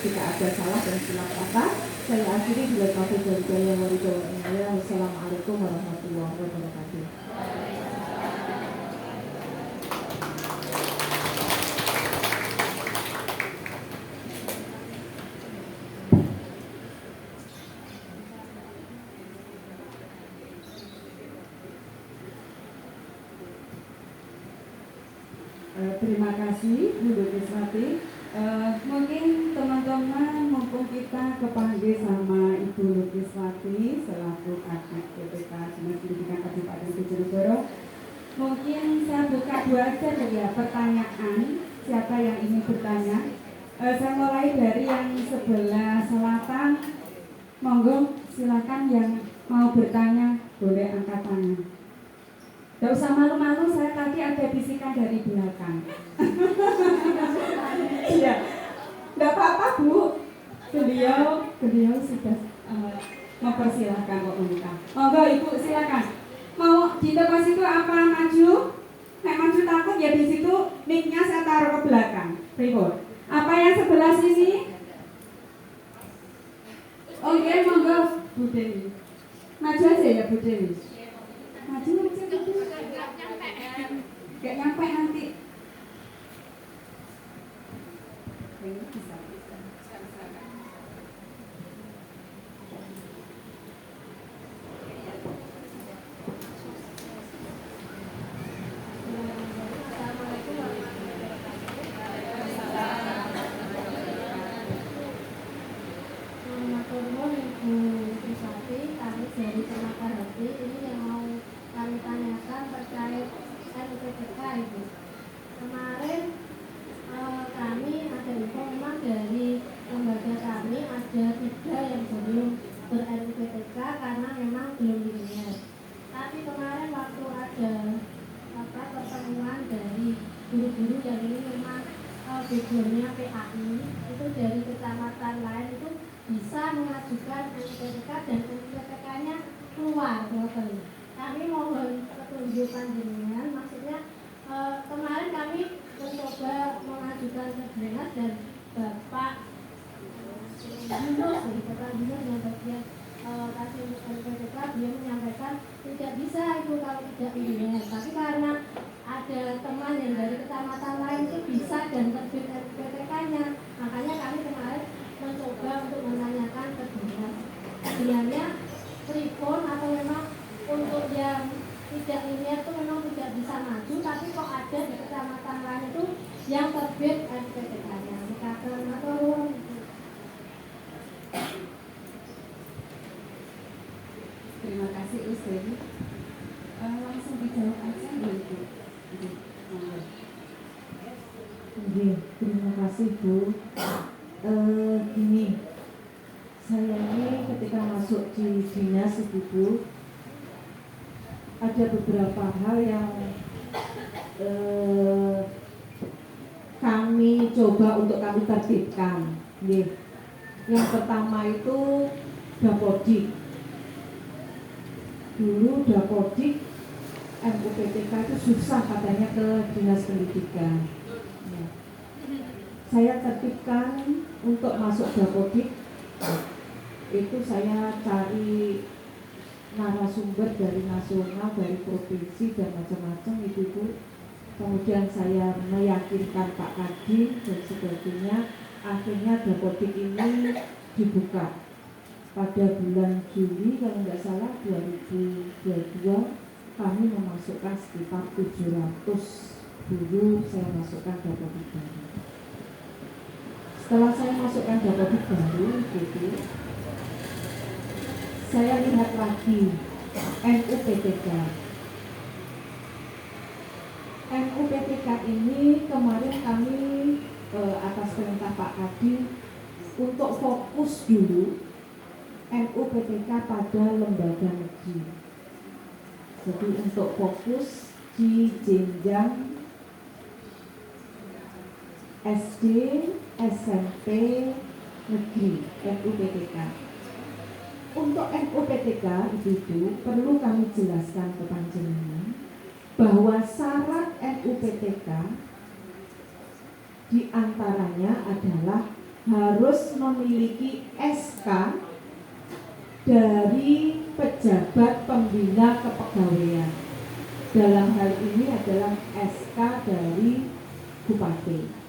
jika ada salah dan silap kata. Saya akhiri bila taufiq dari Daya Waridaya. Wassalamualaikum warahmatullahi wabarakatuh. Terima kasih Bu Lukiswati. Mungkin teman-teman mumpung kita kepanggil sama Ibu Lukiswati selaku Kadif PPK Dinas Pendidikan Kabupaten Bojonegoro, mungkin saya buka dua aja ya pertanyaan. Siapa yang ingin bertanya? Saya mulai dari yang sebelah selatan. Monggo silakan yang mau bertanya boleh angkat tangan. Gak usah malu-malu, saya tadi ada bisikan dari belakang. Iya, gak apa-apa Bu. Beliau sudah mempersilahkan kok menikah. Monggo Ibu silakan. Mau di depan situ apa maju? Maju takut ya, di situ mic-nya saya taruh ke belakang. Ribut. Apa yang sebelah sini? Oke, monggo Bu Dewi. Maju aja ya Bu Dewi. Maju aja Bu Dewi. Gak nyampe nanti. Ini bisa. Backgroundnya PAI itu dari kecamatan lain itu bisa mengajukan NPTK dan NPTK-nya keluar kali. Kami mohon petunjuk panjenengan, maksudnya kemarin kami mencoba mengajukan ke dinas dan Bapak Yunus yang bagian kasih NPTK, dia menyampaikan tidak bisa itu kalau tidak ini, tapi karena ada teman yang dari kecamatan lain itu bisa dan terbit NPTK-nya, makanya kami kemarin mencoba untuk menanyakan ke dinas. Sebenarnya pripun atau memang untuk yang tidak ini itu memang tidak bisa maju, tapi kok ada di kecamatan lain itu yang terbit NPTK-nya. Dikatakan atau Terima kasih Ustaz. Langsung dijawab aja Bu. Terima kasih Bu. Gini, saya ini ketika masuk di dinas Bu, ada beberapa hal yang kami coba untuk kami tertibkan. Yang pertama itu Dapodik. Dulu Dapodik MUPTK itu susah katanya ke dinas pendidikan. Saya tertibkan untuk masuk Dapodik. Itu saya cari narasumber dari nasional, dari provinsi dan macam-macam itu Bu. Kemudian saya meyakinkan Pak Kadin dan sebagainya. Akhirnya Dapodik ini dibuka pada bulan Juli kalau nggak salah 2022. Kami memasukkan sekitar 700 guru, saya masukkan Dapodik baru. Setelah saya masukkan Dapodik baru gitu, saya lihat lagi NUPTK. NUPTK ini kemarin kami atas perintah Pak Kadi untuk fokus dulu NUPTK pada lembaga negeri. Jadi untuk fokus di jenjang SD, SMP, negeri NUPTK. Untuk NUPTK itu perlu kami jelaskan ke panjenengan bahwa syarat NUPTK diantaranya adalah harus memiliki SK dari pejabat pembina kepegawaian. Dalam hal ini adalah SK dari Bupati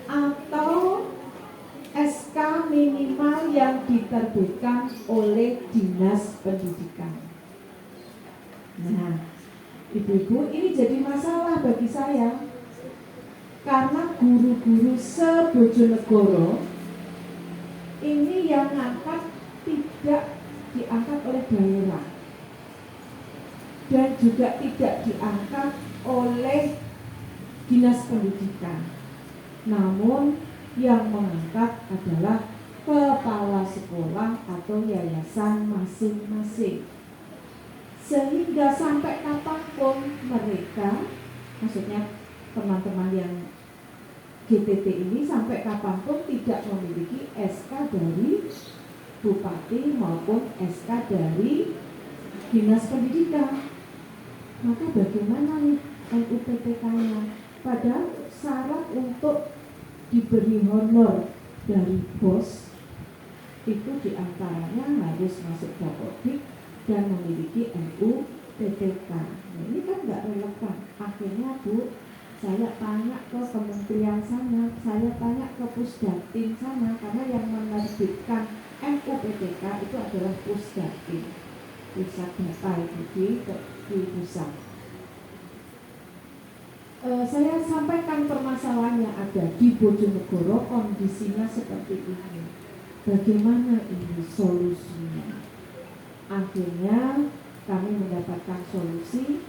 atau SK minimal yang diterbitkan oleh Dinas Pendidikan. Nah, ibu-ibu, ini jadi masalah bagi saya karena guru-guru se-Bojonegoro ini yang ngangkat tidak diangkat oleh daerah dan juga tidak diangkat oleh Dinas Pendidikan. Namun yang mengangkat adalah kepala sekolah atau yayasan masing-masing. Sehingga sampai kapanpun mereka, maksudnya teman-teman yang GTT ini sampai kapanpun tidak memiliki SK dari Bupati maupun SK dari Dinas Pendidikan. Maka bagaimana nih NUPTK-nya? Padahal syarat untuk diberi honor dari bos itu diantaranya harus masuk Dapodik dan memiliki NUPTK. Nah, ini kan nggak relevan. Akhirnya Bu, saya tanya ke kementerian sana, saya tanya ke Pusdatin sana, karena yang menerbitkan NUPTK itu adalah Pusdatin, pusat data itu di pusat. Saya sampaikan permasalahannya ada di Bojonegoro, kondisinya seperti ini. Bagaimana ini solusinya? Akhirnya kami mendapatkan solusi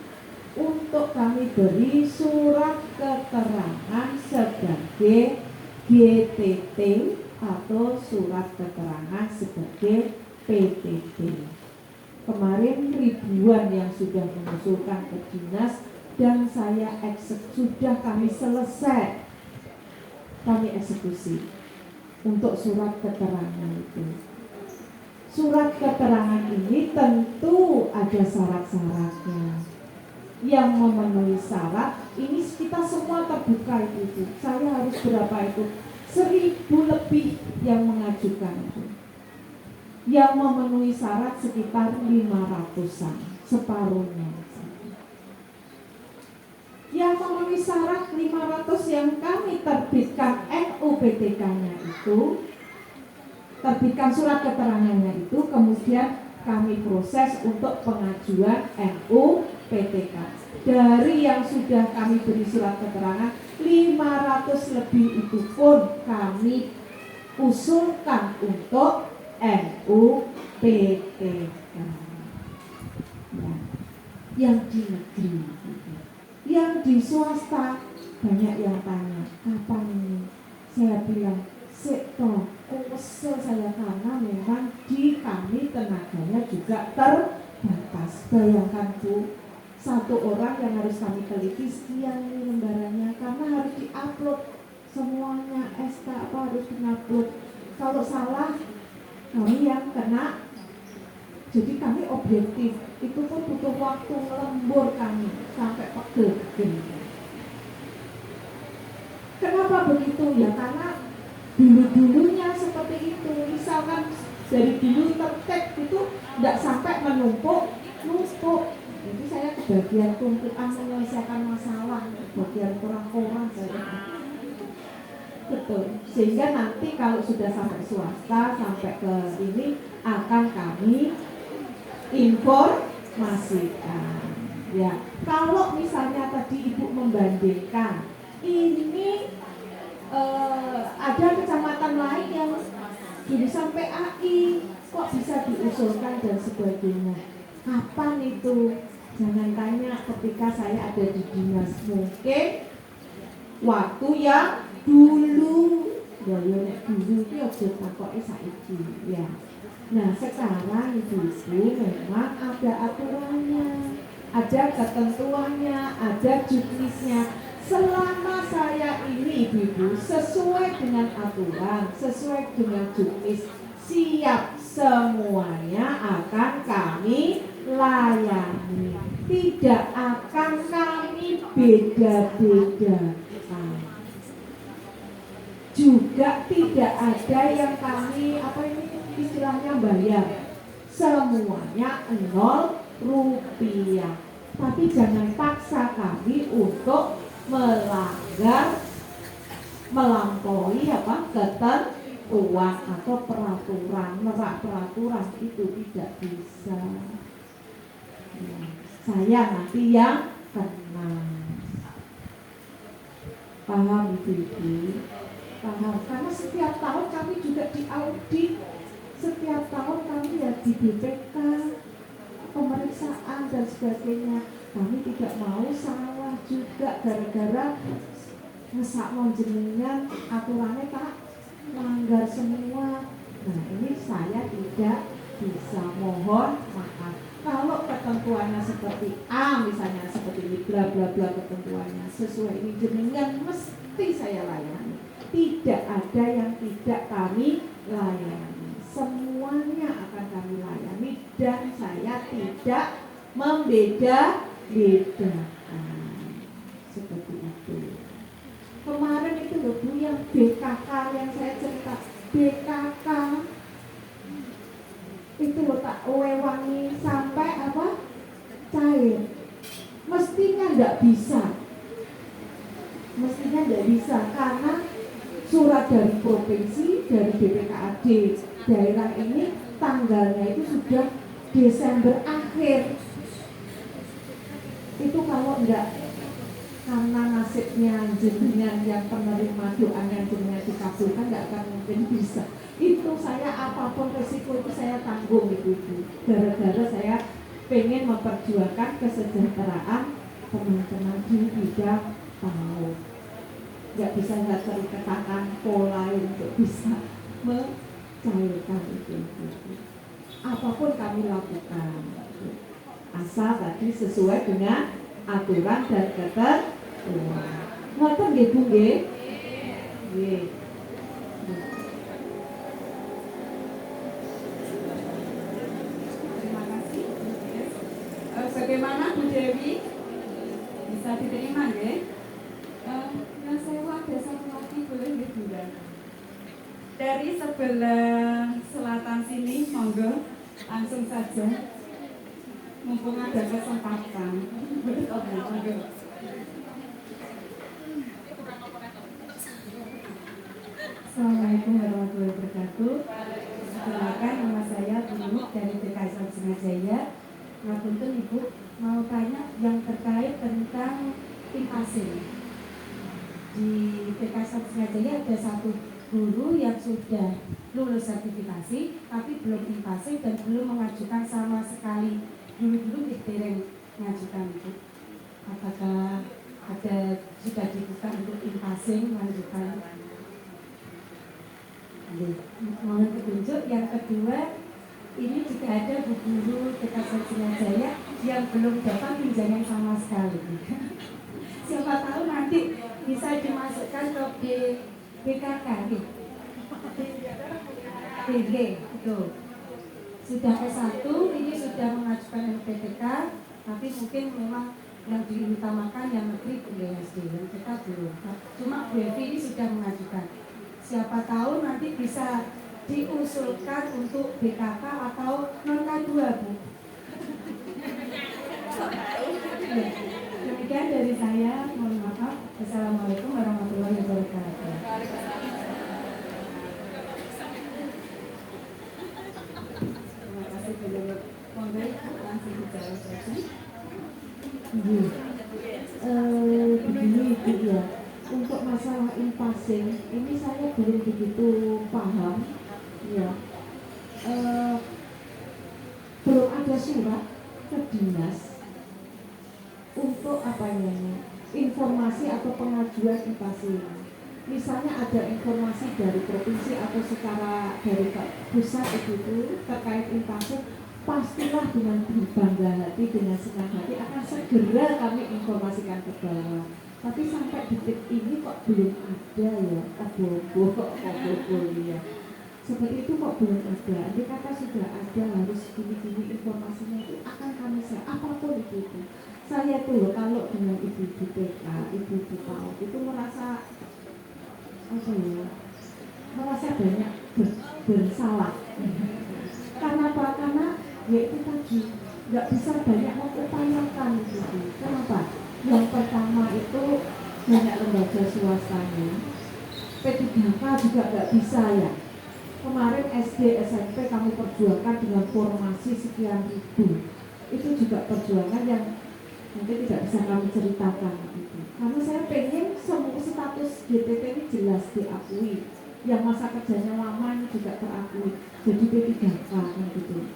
untuk kami beri surat keterangan sebagai GTT atau surat keterangan sebagai PTT. Kemarin ribuan yang sudah mengusulkan ke dinas dan saya sudah kami selesai, kami eksekusi untuk surat keterangan itu. Surat keterangan ini tentu ada syarat-syaratnya. Yang memenuhi syarat ini kita semua terbuka itu. Saya harus berapa itu? 1000 lebih yang mengajukan itu. Yang memenuhi syarat sekitar 500-an, separuhnya. Yang memenuhi syarat 500 yang kami terbitkan NUPTK-nya itu, terbitkan surat keterangannya itu, kemudian kami proses untuk pengajuan NUPTK. Dari yang sudah kami beri surat keterangan 500 lebih itu pun kami usulkan untuk NUPTK. Ya, yang di negeri. Yang di swasta banyak yang tanya, kapan ini? Saya bilang, sektor kesel saya karena memang di kami tenaganya juga terbatas. Bayangkan Bu, satu orang yang harus kami teliti sekian lembarannya karena harus diupload semuanya, SK apa harus diupload. Kalau salah kami yang kena. Jadi kami objektif, itu pun butuh waktu lembur kami sampai pegel. Kenapa begitu? Ya karena dulu-dulunya seperti itu. Misalkan dari dulu tertek itu tidak sampai menumpuk. Jadi saya kebagian tumpukan menyelesaikan masalah, bagian kurang-kurang saya. Betul. Sehingga nanti kalau sudah sampai swasta, sampai ke ini akan kami informasikan. Ya, kalau misalnya tadi Ibu membandingkan, ini ada kecamatan lain yang jurusan PAI kok bisa diusulkan dan sebagainya. Kapan itu? Jangan tanya ketika saya ada di dinas, mungkin waktu yang dulu. Ya nek dulu iki aja takoke saiki ya. Nah, sekarang ibu-ibu memang ada aturannya, ada ketentuannya, ada juknisnya. Selama saya ini ibu-ibu sesuai dengan aturan, sesuai dengan juknis, siap semuanya akan kami layani. Tidak akan kami beda-beda. Juga tidak ada yang kami istilahnya bayar, semuanya 0 rupiah. Tapi jangan paksa kami untuk melanggar, melampaui ketentuan atau peraturan, merak peraturan itu tidak bisa. Saya nanti yang kena. Paham ibu-ibu? Paham, karena setiap tahun kami juga diaudit, setiap tahun kami ya di BPK, pemeriksaan dan sebagainya. Kami tidak mau salah juga gara-gara ngesakno jenengan aturannya Pak melanggar semua. Nah ini saya tidak bisa, mohon maaf. Kalau ketentuannya seperti A misalnya, seperti ini bla bla bla ketentuannya sesuai ini jenengan mesti saya layani. Tidak ada yang tidak kami layani. Semuanya akan kami layani dan saya tidak membeda-bedakan. Seperti itu. Kemarin itu loh Bu yang BKK yang saya cerita, BKK itu loh tak wewangi sampai cair. Mestinya enggak bisa. Mestinya enggak bisa karena surat dari provinsi, dari BPKAD daerah ini tanggalnya itu sudah Desember akhir. Itu kalau enggak karena nasibnya jenengan yang penerima doanya jenengan dikabulkan enggak akan mungkin bisa. Itu saya apapun resiko itu saya tanggung ibu-ibu. Gara-gara saya pengen memperjuangkan kesejahteraan teman-teman di bidang PAUD. Nggak bisa nggak terikatakan pola untuk bisa mencairkan itu. Apapun kami lakukan, asal tadi sesuai dengan aturan dan ketentuan. Ngoten nggih Bu nggih? Nggih. Terima kasih. Bagaimana Bu Dewi? Bisa diterima nggih? Yang saya ada satu lagi boleh nggih Bu? Dari sebelah selatan sini, monggo langsung saja. Mumpung ada kesempatan. Monggo. Assalamualaikum warahmatullahi wabarakatuh. Silakan, nama saya Bu dari DKI Singajaya. Ngapunten Ibu, mau tanya yang terkait tentang tim asing. Di DKI Singajaya ada satu guru yang sudah lulus sertifikasi tapi belum invasif dan belum mengajukan sama sekali. Dulu ditereng mengajukan itu. Apakah ada sudah dibuka untuk invasif mengajukan? Mohon petunjuk. Yang kedua, ini juga ada bu guru DKI Singajaya yang belum dapat pinjaman sama sekali. Siapa tahu nanti bisa dimasukkan ke BKK, DG, betul. Sudah S1, ini sudah mengajukan LPTK, tapi mungkin memang yang diutamakan yang negeri BSD, yang kita belum. Cuma Bu Evi ini sudah mengajukan. Siapa tahu nanti bisa diusulkan untuk BKK atau non K2, Bu. Demikian dari saya, mohon maaf. Assalamualaikum warahmatullahi wabarakatuh. Terima kasih penjawab. Monggo langsung bicara saja. Begini Ibu ya, untuk masalah invasing ini saya belum begitu paham ya. belum ada surat ke dinas untuk apa namanya informasi atau pengajuan invasi. Misalnya ada informasi dari provinsi atau secara dari pusat itu terkait invasi, pastilah dengan berbangga hati, dengan senang hati akan segera kami informasikan ke bawah. Tapi sampai detik ini kok belum ada ya, obo-obo ya. Seperti itu kok belum ada. Andai kata sudah ada, harus gini-gini informasinya itu akan kami share, apapun itu. Saya tuh kalau dengan ibu-ibu TK, ibu-ibu PAUD itu merasa apa ya? Merasa banyak bersalah. Karena apa? Karena ya itu tadi nggak bisa banyak mengupayakan itu. Kenapa? Yang pertama itu banyak lembaga swastanya. P3K juga nggak bisa ya. Kemarin SD, SMP kami perjuangkan dengan formasi sekian ribu. Itu juga perjuangan yang mungkin tidak bisa kami ceritakan gitu. Karena saya pengen semua status GTP ini jelas diakui. Yang masa kerjanya lama ini juga terakui. Jadi P3K kan gitu.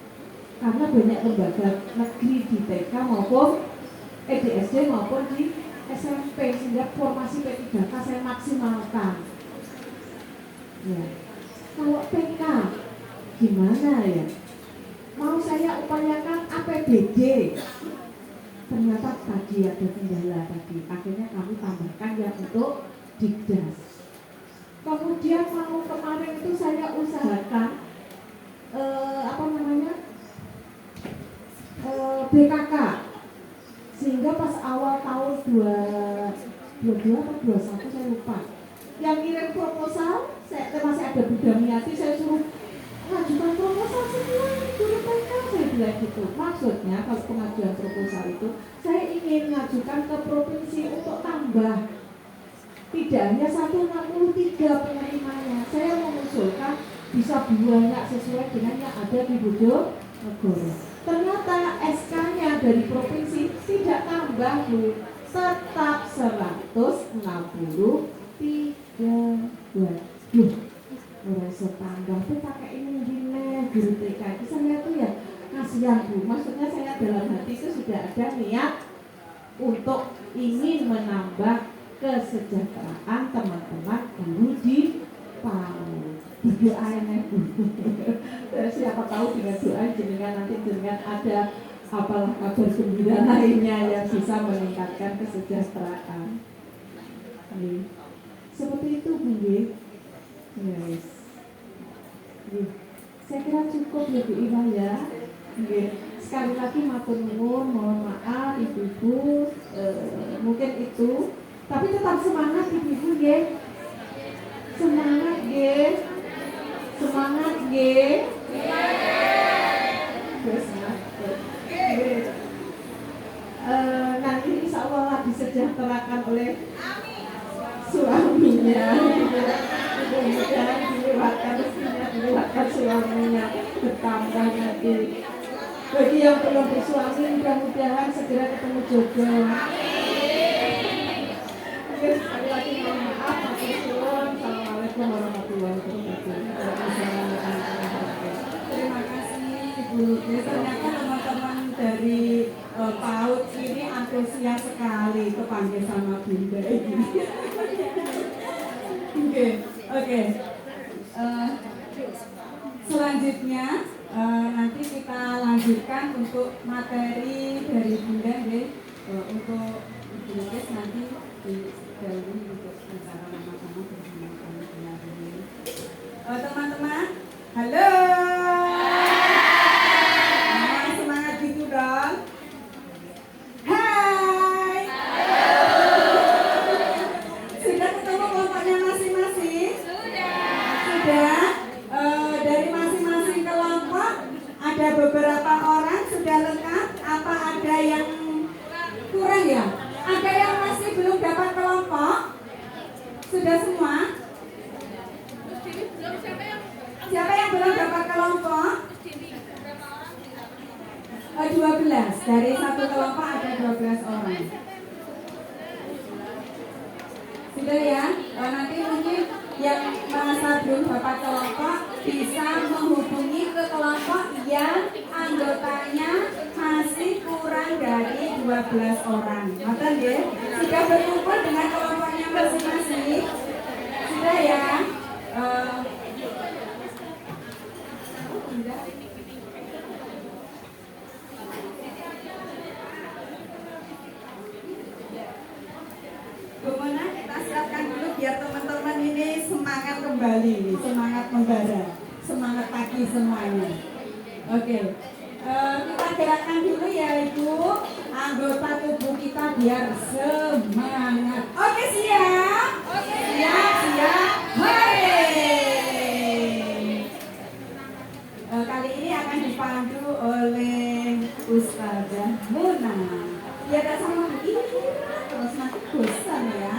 Karena banyak lembaga negeri di TK maupun di SD maupun di SMP, sehingga formasi P3K saya maksimalkan. Ya. Kalau PK gimana ya? Mau saya upayakan APBD, ternyata tadi ada kendala tadi. Akhirnya kami tambahkan yang untuk Dikdas. Kemudian mau kemarin itu saya usahakan BKK, sehingga pas awal tahun 22 atau 21 saya lupa, yang kirim proposal, masih ada Budamiati, saya suruh mengajukan proposal semua guru TK, saya bilang gitu. Maksudnya kalau pengajuan proposal itu saya ingin mengajukan ke provinsi untuk tambah, tidak hanya 163 penerimanya. Saya mengusulkan bisa banyak sesuai dengan yang ada di Bojonegoro. Ternyata SK-nya dari provinsi tidak tambah, Bu, tetap 163. Orang setambah tuh pakai ini gini guru TK itu saya tuh ya kasihan, Bu. Maksudnya saya dalam hati itu sudah ada niat untuk ingin menambah kesejahteraan teman-teman guru di PAUD. Doain ya, Bu. Siapa tahu dengan doa jenengan nanti jenengan ada apalah kabar gembira lainnya yang bisa meningkatkan kesejahteraan. Seperti itu, Bu. Yes. Saya kira cukup ya, Bu Iwa ya. Sekali lagi matur nuwun, mohon maaf ibu-ibu, mungkin itu. Tapi tetap semangat ibu-ibu ya. Semangat ya. Semangat ya. Nanti insya Allah disejahterakan oleh suaminya. Mudah-mudahan dilewatkan suaminya, bertambah nanti. Bagi yang belum bersuami, mudah-mudahan segera ketemu jodoh. Oke, sekali lagi mohon maaf, Assalamualaikum warahmatullahi wabarakatuh. Terima kasih Ibu. Ternyata teman-teman dari PAUD ini antusias sekali kepanggil sama Bunda ini. Oke. Selanjutnya nanti kita lanjutkan untuk materi dari Bunda untuk Ibu Lukis nanti didahului untuk bicara sama-sama bersama kami hari ini. Teman-teman, halo. Semangat gitu dong. Hai. Sudah ketemu kelompoknya masing-masing? Sudah. Dari masing-masing kelompok ada beberapa orang sudah lengkap. Apa ada yang kurang ya? Ada yang masih belum dapat kelompok? Sudah semua? Siapa yang belum dapat kelompok? 12. Dari satu kelompok ada 12 orang. Sudah ya? Nanti mungkin yang merasa belum dapat kelompok bisa menghubungi ke kelompok yang anggotanya masih kurang dari 12 orang. Ngoten nggih? Sudah berkumpul dengan kelompoknya masing-masing? Sudah ya? Tidak. Gimana kita siapkan dulu biar teman-teman ini semangat kembali, semangat membara, semangat pagi semuanya. Oke, kita gerakkan dulu ya Ibu, anggota tubuh kita biar semangat. Oke siap? Oke. Siap. Hore! Kali ini akan dipandu oleh Ustazah Muna. Dia tak sama ini terus nanti bosan ya.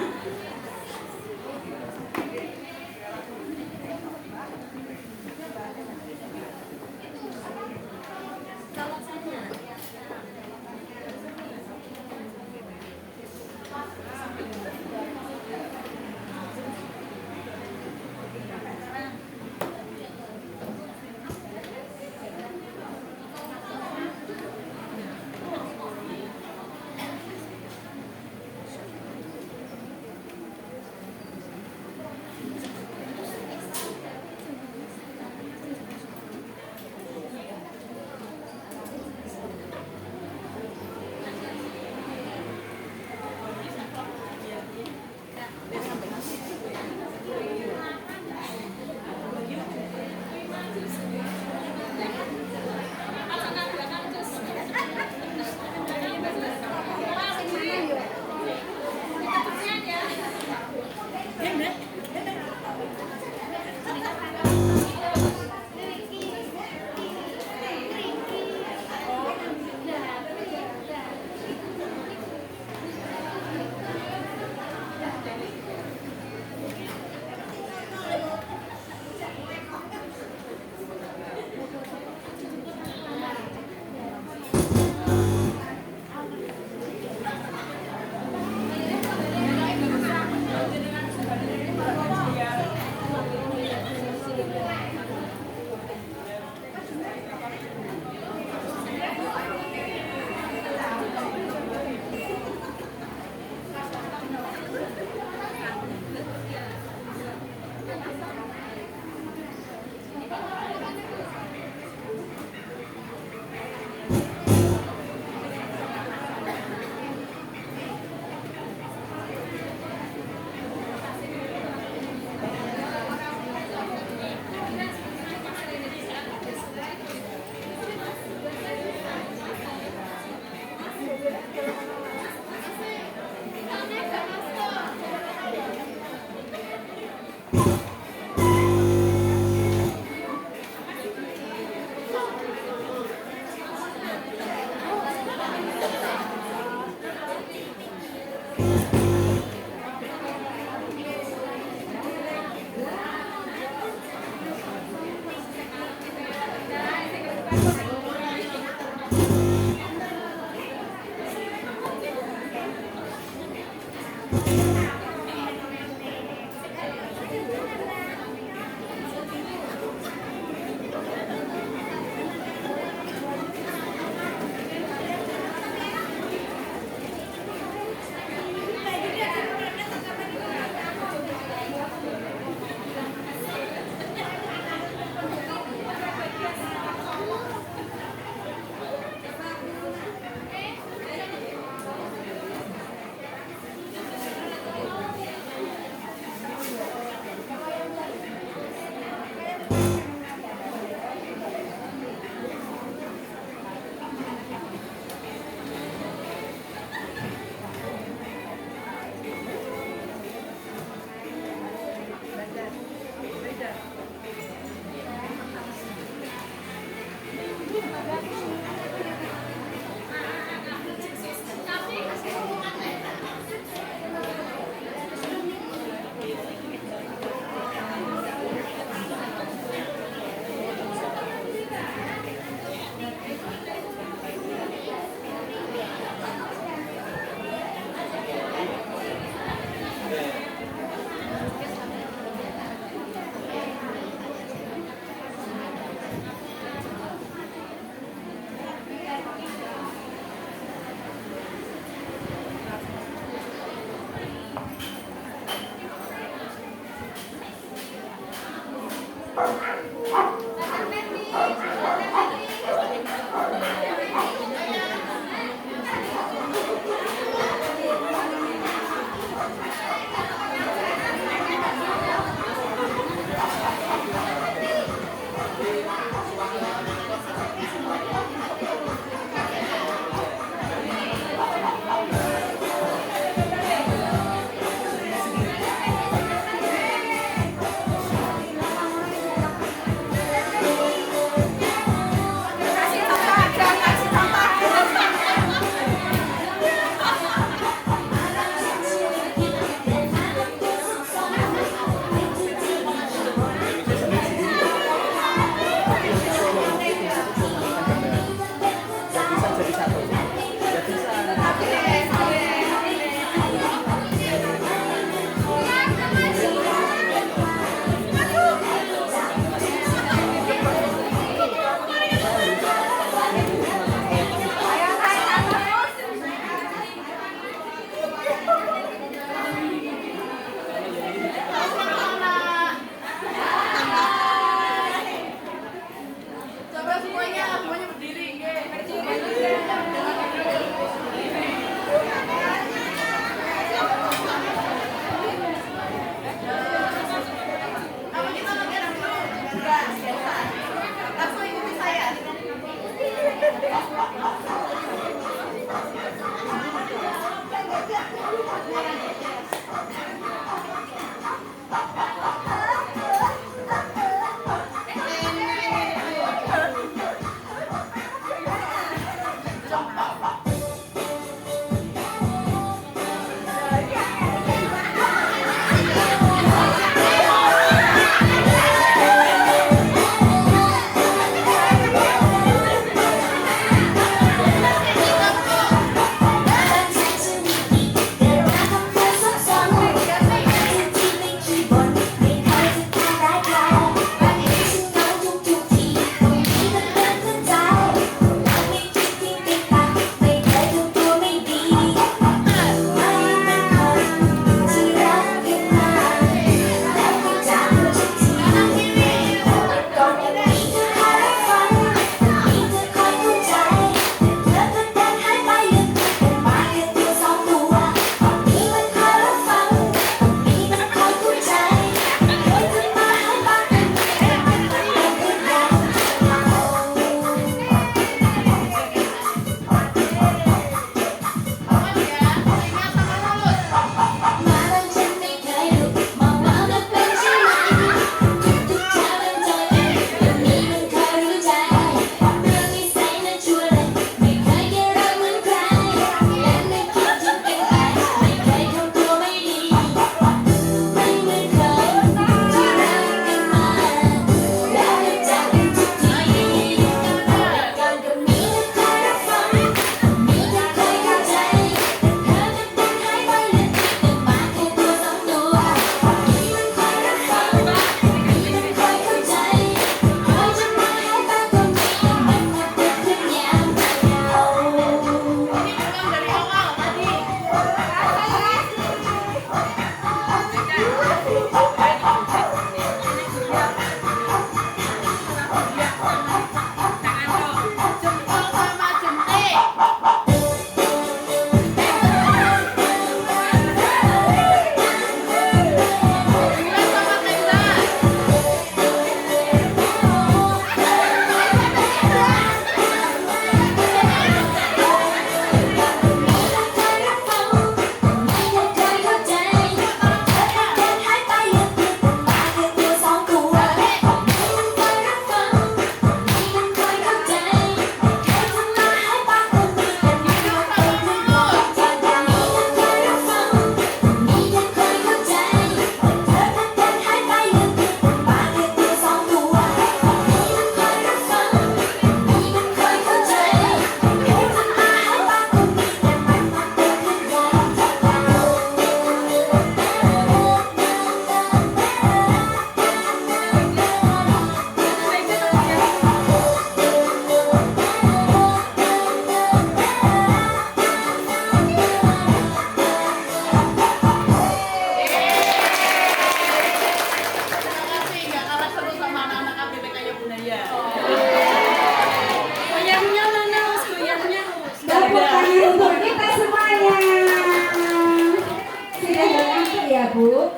Bu?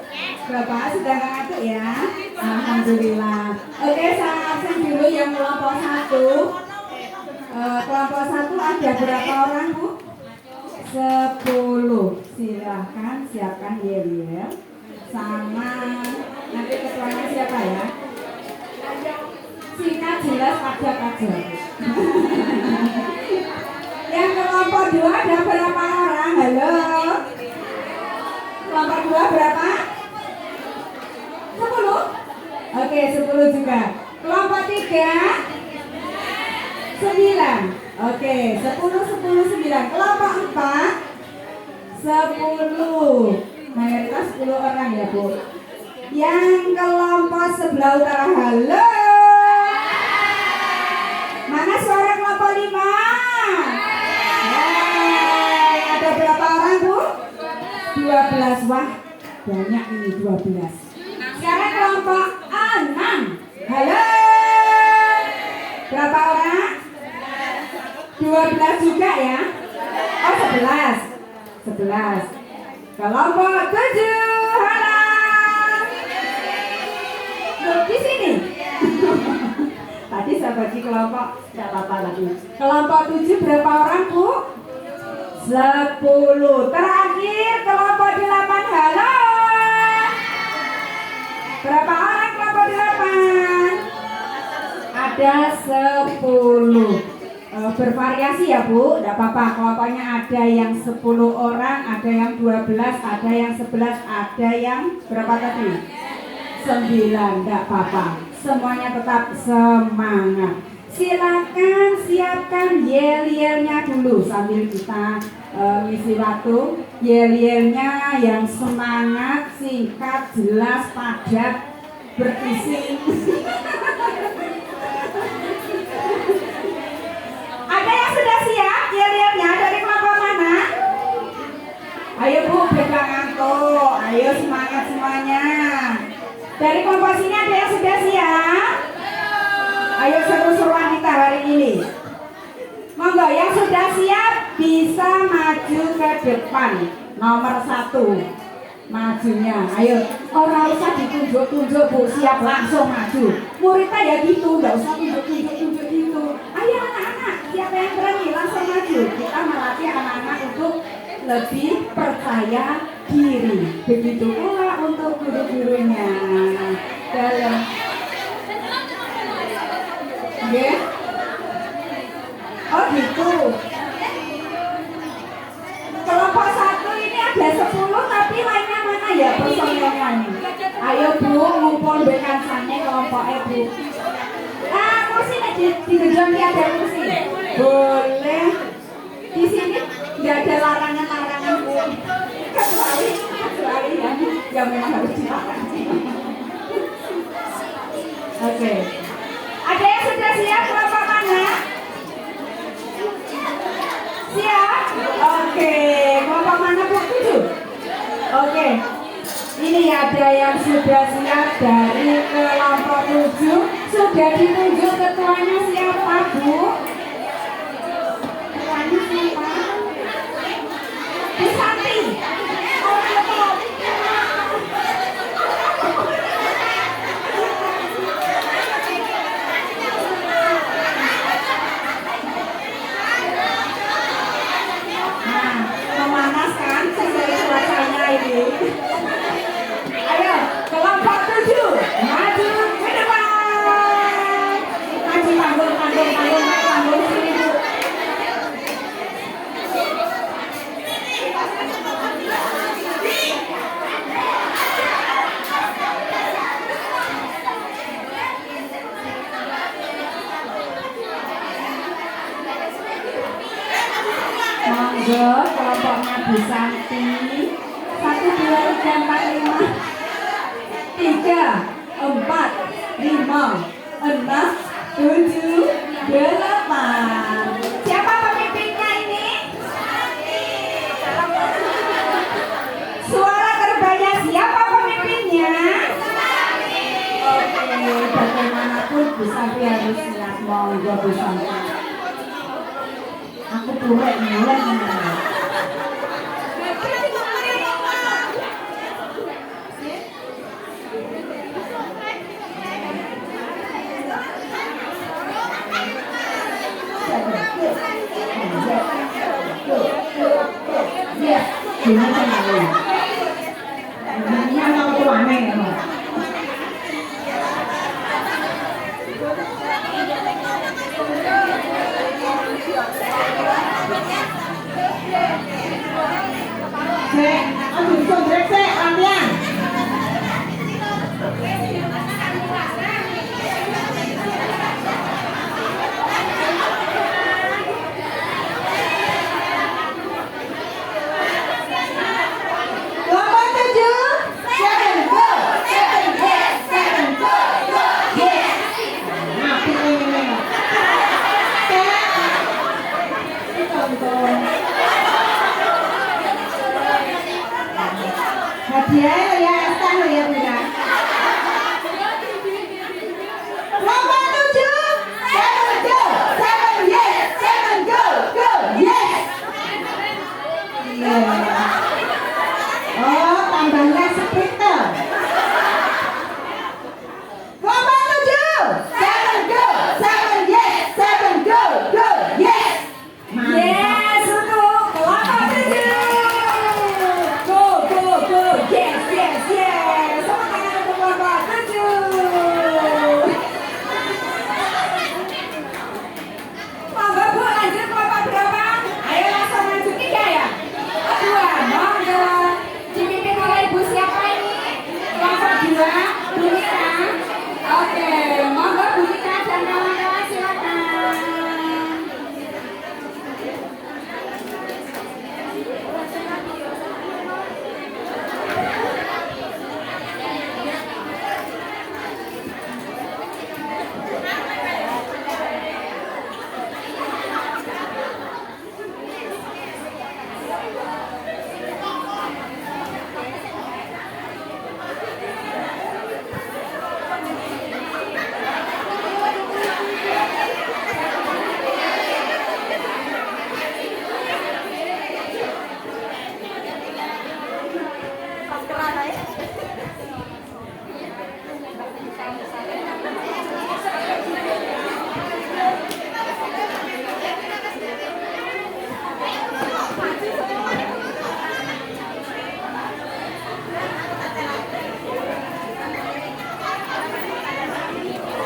Bapak sudah ngantuk ya? Alhamdulillah. Oke, saya absen dulu yang kelompok 1. Kelompok 1 ada berapa orang Bu? 10. Silahkan siapkan yel-yel sama nanti ketuanya siapa ya? Singkat jelas padat aja. Yang kelompok 2 ada berapa orang? Halo? Kelompok 2 berapa? 10? Oke, 10 juga. Kelompok 3? 9. Oke, 10, 10, 9. Kelompok 4? 10. Mayoritas 10 orang ya Bu. Yang kelompok sebelah utara, halo? Mana suara kelompok 5? Ada berapa orang Bu? 12. Wah, banyak ini 12. Sekarang kelompok 6. Halo? Berapa orang? 12 juga ya? Oh 11. 11. Kelompok 7. Halo? Loh, di sini? Tadi saya bagi kelompok, tidak apa-apa lagi. Kelompok 7 berapa orang Bu? 10. Terakhir kelompok 8. Halo? Berapa orang kelompok 8? Ada 10. Bervariasi ya Bu, tidak apa-apa. Kelompoknya ada yang 10 orang, ada yang 12, ada yang 11, ada yang berapa tadi? 9, tidak apa-apa. Semuanya tetap semangat. Silakan siapkan yel-yelnya dulu sambil kita ngisi waktu. Yel-yelnya yang semangat, singkat, jelas, padat, berisi. Ada yang sudah siap yel-yelnya dari kelompok mana? Ayo Bu, pegang ngantuk. Ayo semangat semuanya. Dari kelompok sini ada yang sudah siap? Ayo seru-seruan kita hari ini. Monggo yang sudah siap bisa maju ke depan. Nomor 1 majunya. Ayo, orang usah ditunjuk-tunjuk Bu, siap langsung maju. Muridnya ya gitu, nggak usah tunjuk-tunjuk gitu. Ayo anak-anak, siapa yang berani langsung maju. Kita melatih anak-anak untuk lebih percaya diri. Begitu pula untuk guru-gurunya. Dalam ya? Oh gitu. Kelompok 1 ini ada 10 tapi lainnya mana ya personelnya nih? Ayo Bu, ngumpul dengan sana kelompok Bu. Kursi di gejong ada kursi. Boleh. Di sini nggak ada larangan-larangan Bu. Kecuali yang memang harus dimakan. Oke. Ada yang sudah siap kelompok mana? Siap? Oke. Kelompok mana Bu? 7? Oke. Ini ada yang sudah siap dari kelompok 7. Sudah ditunjuk ketuanya siapa Bu? Ketuanya siapa? Bu Santi. Memanaskan sesuai cuacanya ini. Ayo, kelompok 7 maju ke depan. Maju panggung sini Bu. Monggo kelompoknya Bu Santi. 1, 2, 3, 4, 5. 3, 4, 5, 6, 7, 8. Siapa pemimpinnya ini? Suara terbanyak siapa pemimpinnya? Oke, bagaimanapun Bu Santi harus siap. Monggo Bu Santi. Aku tuwek mulai. Hadiah ya Estan lo ya Bunda. Kelompok 7, 7 go, 7 yes, 7 go, go, yes. Iya. Oh, tambahnya sprinter. Kelompok 7, 7 go, 7 yes, 7 go, go, yes. Yes untuk kelompok 7. Go, go, go, yes, yes, yes. Sama tangan untuk kelompok 7. Monggo Bu, lanjut kelompok berapa? Ayo langsung lanjut 3 ya? 2, monggo. Dipimpin oleh Ibu siapa ini? Kelompok 2, Bu Nika. Oke, monggo Bu Nika dan kawan-kawan silakan.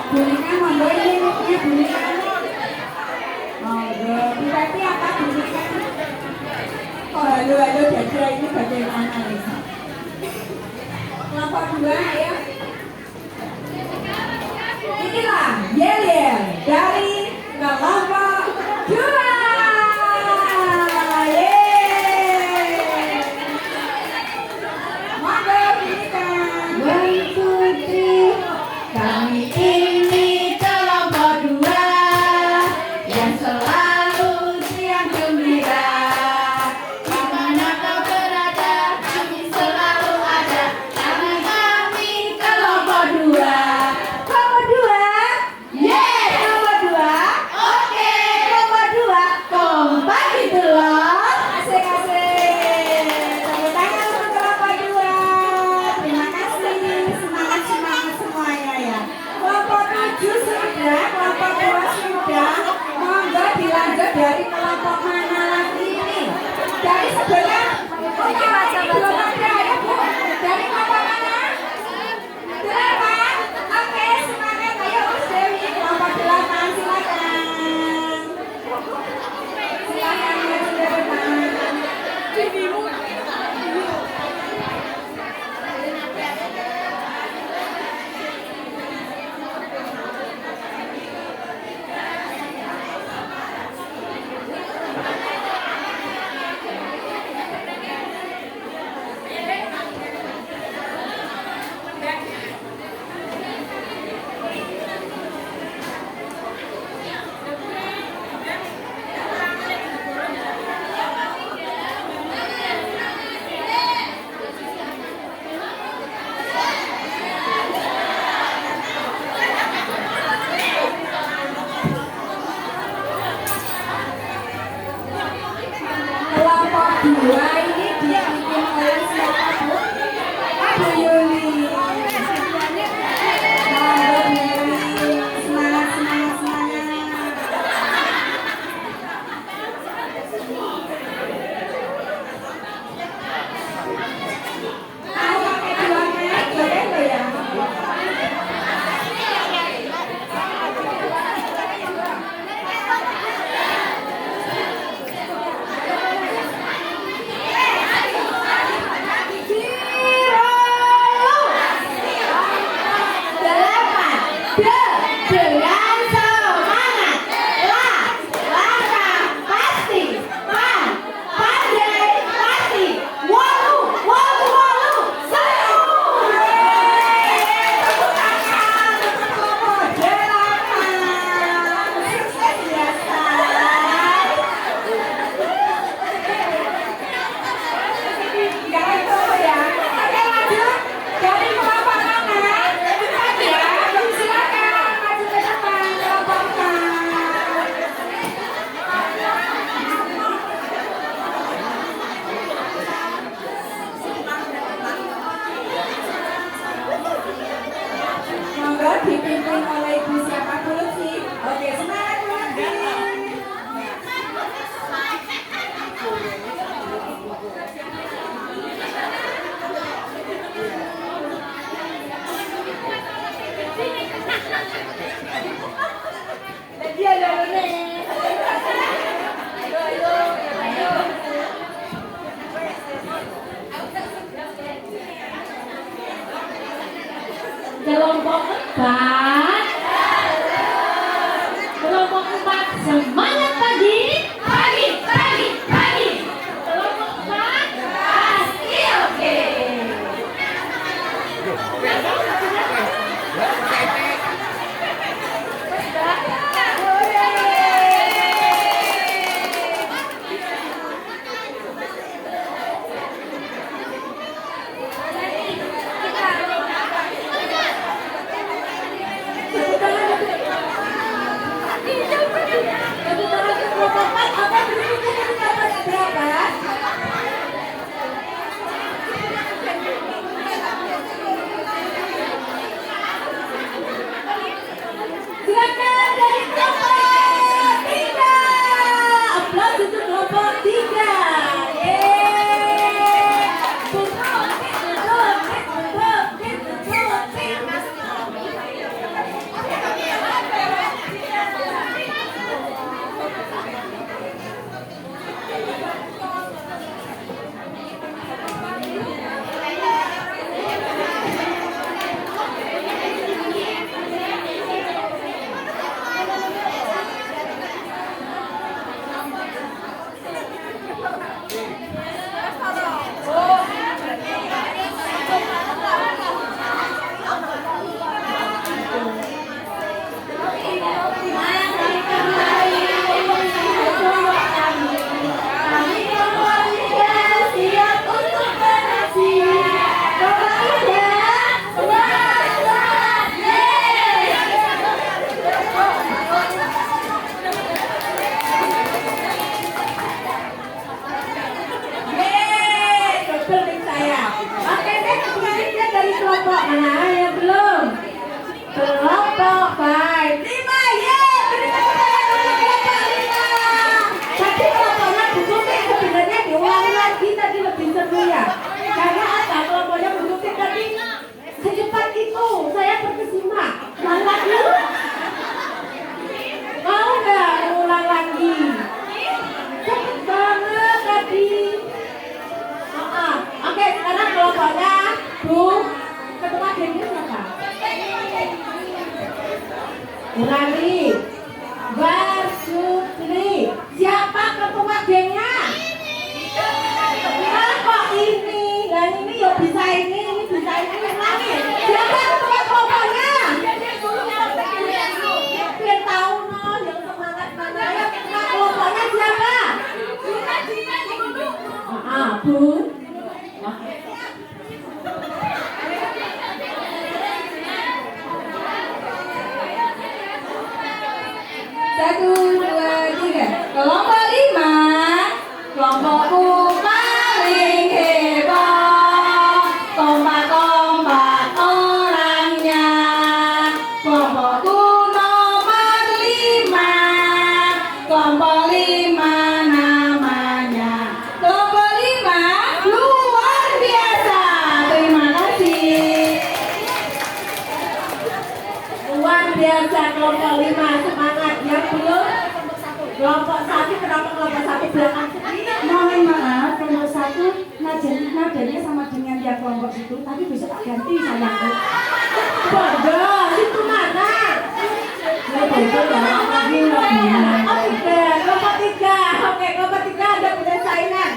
Bunika monggo ini mic-nya Bunika. Monggo, berarti apa Bunika? Oh, halo Dada, ini bagaimana nih? Kelompok 2 ya. Inilah yel-yel dari kelompok 2. Yeay. Monggo Bunika. 1, 2, 3. Kami ini kelompok 2 yang selalu siang gembira. Dimana kau berada, kami selalu ada. Karena kami 4. Kelompok 4 semangat pagi. Pagi, pagi, pagi. Kelompok 4 pasti oke. Silakan dari kelompok 3. Aplaus untuk kelompok 3. Yeay. Kelompok mana yang belum? Kelompok 5. 5, yeay! Beri tepuk tangan untuk kelompok 5. Tapi kelompoknya bukunya sebenarnya diulangi lagi tadi lebih seru ya. Karena apa? Kelompoknya bukunya tadi secepat itu saya terkesima. Ulang dulu. Mau nggak ulang lagi? Cepet banget tadi. Oke, sekarang kelompoknya Bu. Ketua gengnya siapa? Ulangi. Basutri. Siapa ketua gengnya? Nah, kok ini? Dan ini ya bisa ini bisa ini. Ulangi. Siapa ketua kelompoknya? Biar tahu no, yang semangat mana ya. Ketua kelompoknya siapa? Bu. Satu, dua, tiga. Kelompok 5. Kelompokku paling heboh. Kompak-kompak orangnya. Kelompokku nomor 5. Kelompok 5 namanya. Kelompok 5 luar biasa. Terima kasih. Luar biasa kelompok 5. Semangat. Yang belum kelompok 1, kenapa kelompok 1 belakang sendiri? Mohon maaf, kelompok 1 nadanya sama dengan yang kelompok itu, tapi bisa tak ganti sayangku. Bodoh, itu mana? Ya betul ya, lagi Oke, kelompok 3. Oke, kelompok 3 ada punya saingan.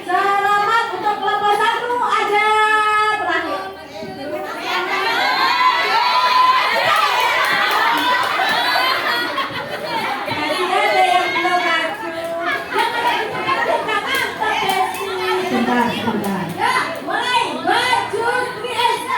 Selamat untuk kelompok 1 ada terakhir. Masih ada yang belum maju. Yang ada di tengah buka mantap Desi. Sebentar. Ya, mulai maju 3S.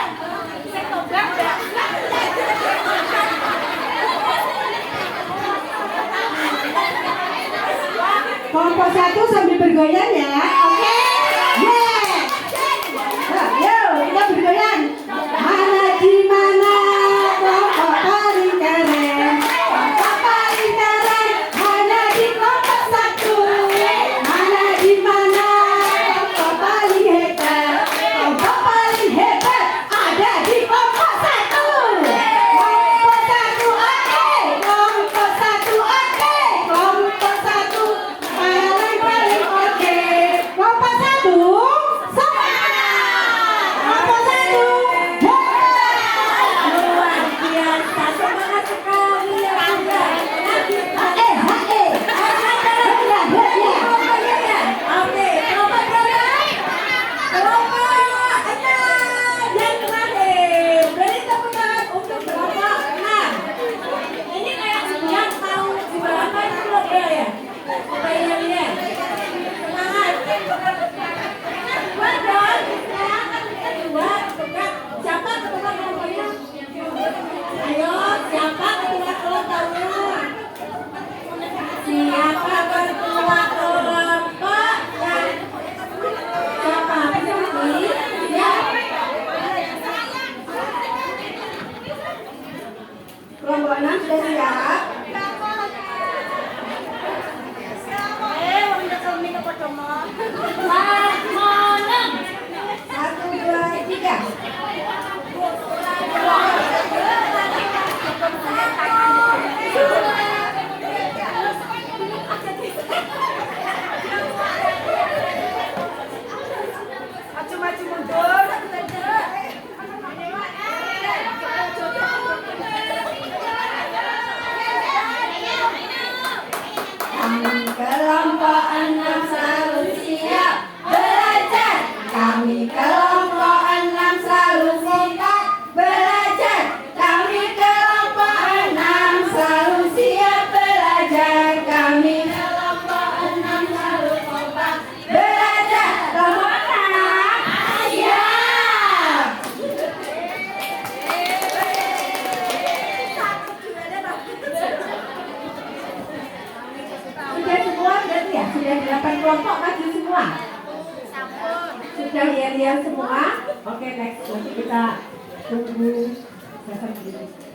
Oke, next. Nanti kita tunggu session berikutnya.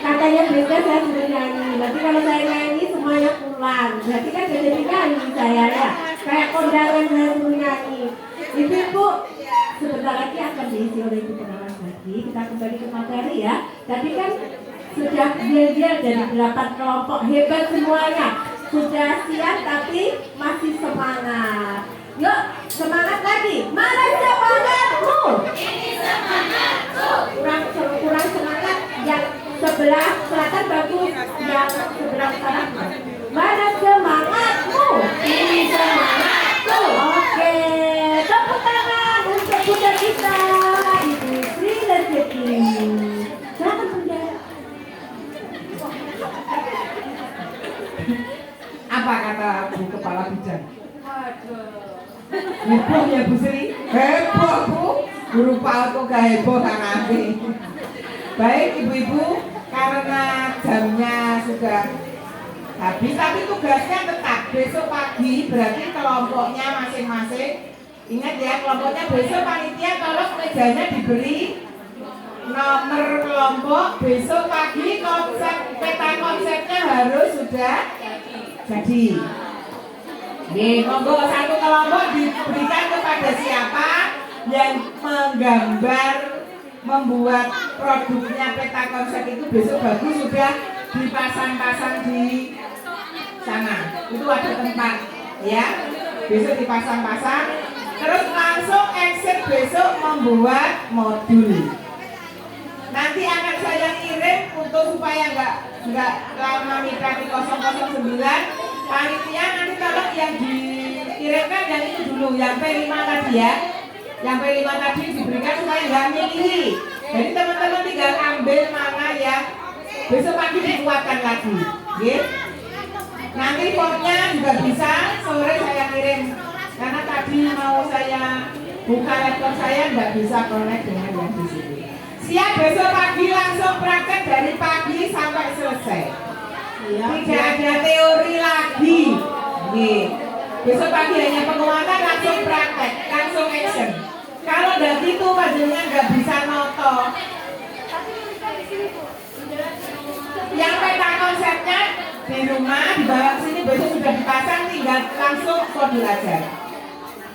Katanya besok saya sudah nyanyi. Nanti kalau saya nyanyi semuanya pulang. Berarti kan sudah jadi nyanyi saya ya. Kayak kondangan saya suruh nyanyi. Ibu-ibu sebentar lagi akan diisi oleh Ibu Pengawas lagi. Kita kembali ke materi ya. Tadi kan sudah dia dari 8 kelompok hebat semuanya. Sudah siap tapi masih semangat. Yuk semangat lagi. Mana semangatmu? Ini semangatku. Kurang semangat yang sebelah selatan bagus, yang sebelah utara. Mana semangatmu? Ini semangatku. Oke, tepuk tangan untuk Bunda kita, Ibu Sri Rezeki. Silakan Bunda. Apa kata Bu Kepala Bidan? Heboh ya Bu Sri? Heboh Bu. Guru PAUD kok gak heboh Kang Abi. Baik ibu-ibu, karena jamnya sudah habis, tapi tugasnya tetap besok pagi, berarti kelompoknya masing-masing. Ingat ya, kelompoknya besok panitia kalau mejanya diberi nomor kelompok, besok pagi peta konsepnya harus sudah jadi. Nih, monggo satu kelompok diberikan kepada siapa yang menggambar, membuat produknya peta konsep itu besok bagus sudah dipasang-pasang di sana. Itu ada tempat ya. Besok dipasang-pasang, terus langsung exit besok membuat modul. Nanti akan saya kirim untuk supaya nggak lama mitra di 009. Panitia nanti kalau yang dikirimkan yang itu dulu, yang P5 tadi ya. Yang P5 tadi diberikan supaya nggak milih. Jadi teman-teman tinggal ambil mana ya. Besok pagi dikuatkan lagi. Ya. Nanti formnya juga bisa sore saya kirim. Karena tadi mau saya buka laptop saya nggak bisa connect dengan yang di sini. Siap besok pagi langsung praktek dari pagi sampai selesai. Tidak ada teori lagi. Nih. Besok pagi hanya penguatan langsung praktek, langsung action. Kalau udah gitu panjenengan nggak bisa noto. Yang peta konsepnya di rumah dibawa ke sini besok sudah dipasang, tinggal langsung modul aja.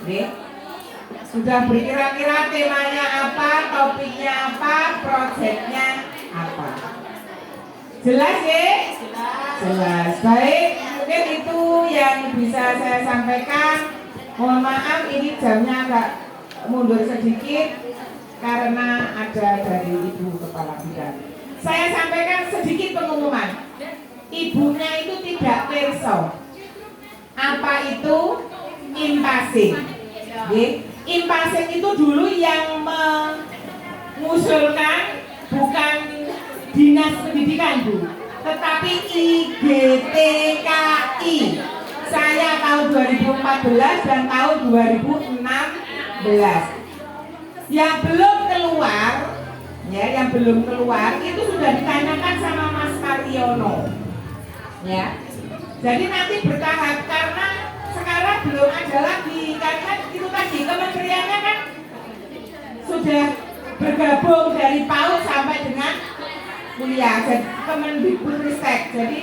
Nih. Sudah berkira-kira temanya apa, topiknya apa, proyeknya apa. Jelas ya? Jelas. Baik, mungkin itu yang bisa saya sampaikan. Mohon maaf ini jamnya agak mundur sedikit karena ada dari Ibu Kepala Bidang. Saya sampaikan sedikit pengumuman. Ibunya itu tidak perso. Apa itu impasing? Impasing itu dulu yang mengusulkan bukan Dinas Pendidikan Bu, tetapi IGTKI. Saya tahun 2014 dan tahun 2016. Yang belum keluar, ya, yang belum keluar itu sudah ditanyakan sama Mas Mariono. Ya. Jadi nanti bertahap karena sekarang belum ada lagi karena itu tadi kementeriannya kan sudah bergabung dari PAUD sampai dengan kuliah, jadi Kemendikbudristek. Jadi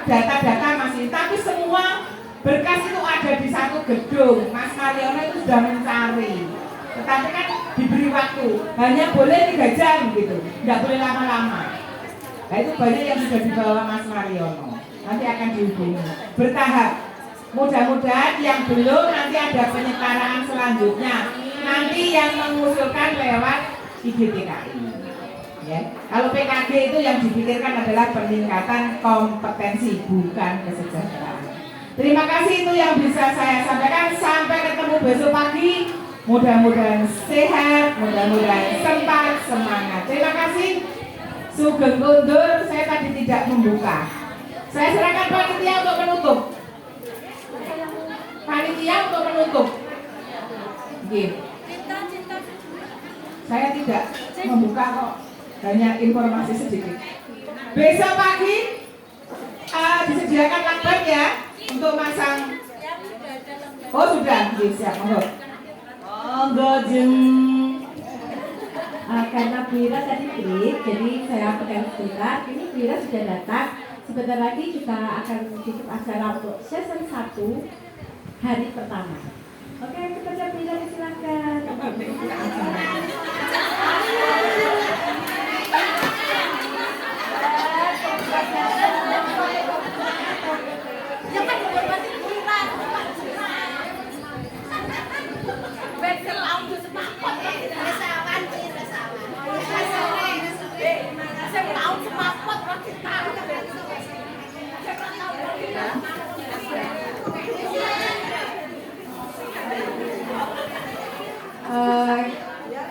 data-data masih, tapi semua berkas itu ada di satu gedung. Mas Mariono itu sudah mencari, tetapi kan diberi waktu hanya boleh 3 jam gitu, nggak boleh lama-lama. Nah itu banyak yang sudah dibawa Mas Mariono, nanti akan dihubungi bertahap. Mudah-mudahan yang belum nanti ada penyetaraan selanjutnya, nanti yang mengusulkan lewat IGTKI. Ya. Kalau PKG itu yang dipikirkan adalah peningkatan kompetensi, bukan kesejahteraan. Terima kasih, itu yang bisa saya sampaikan. Sampai ketemu besok pagi. Mudah-mudahan sehat, mudah-mudahan sempat, semangat. Terima kasih. Sugeng Kondur, saya tadi tidak membuka. Saya serahkan panitia untuk menutup. Panitia untuk menutup. Oke. Saya tidak membuka kok, hanya informasi sedikit. Besok pagi disediakan lakban ya untuk masang. Oh sudah, siap, monggo. Monggo jeng. Karena Bira tadi break, jadi saya pegang sebentar. Ini Bira sudah datang. Sebentar lagi juga akan tutup acara untuk season 1 hari pertama. Oke, kepada Bira silakan untuk tutup acara.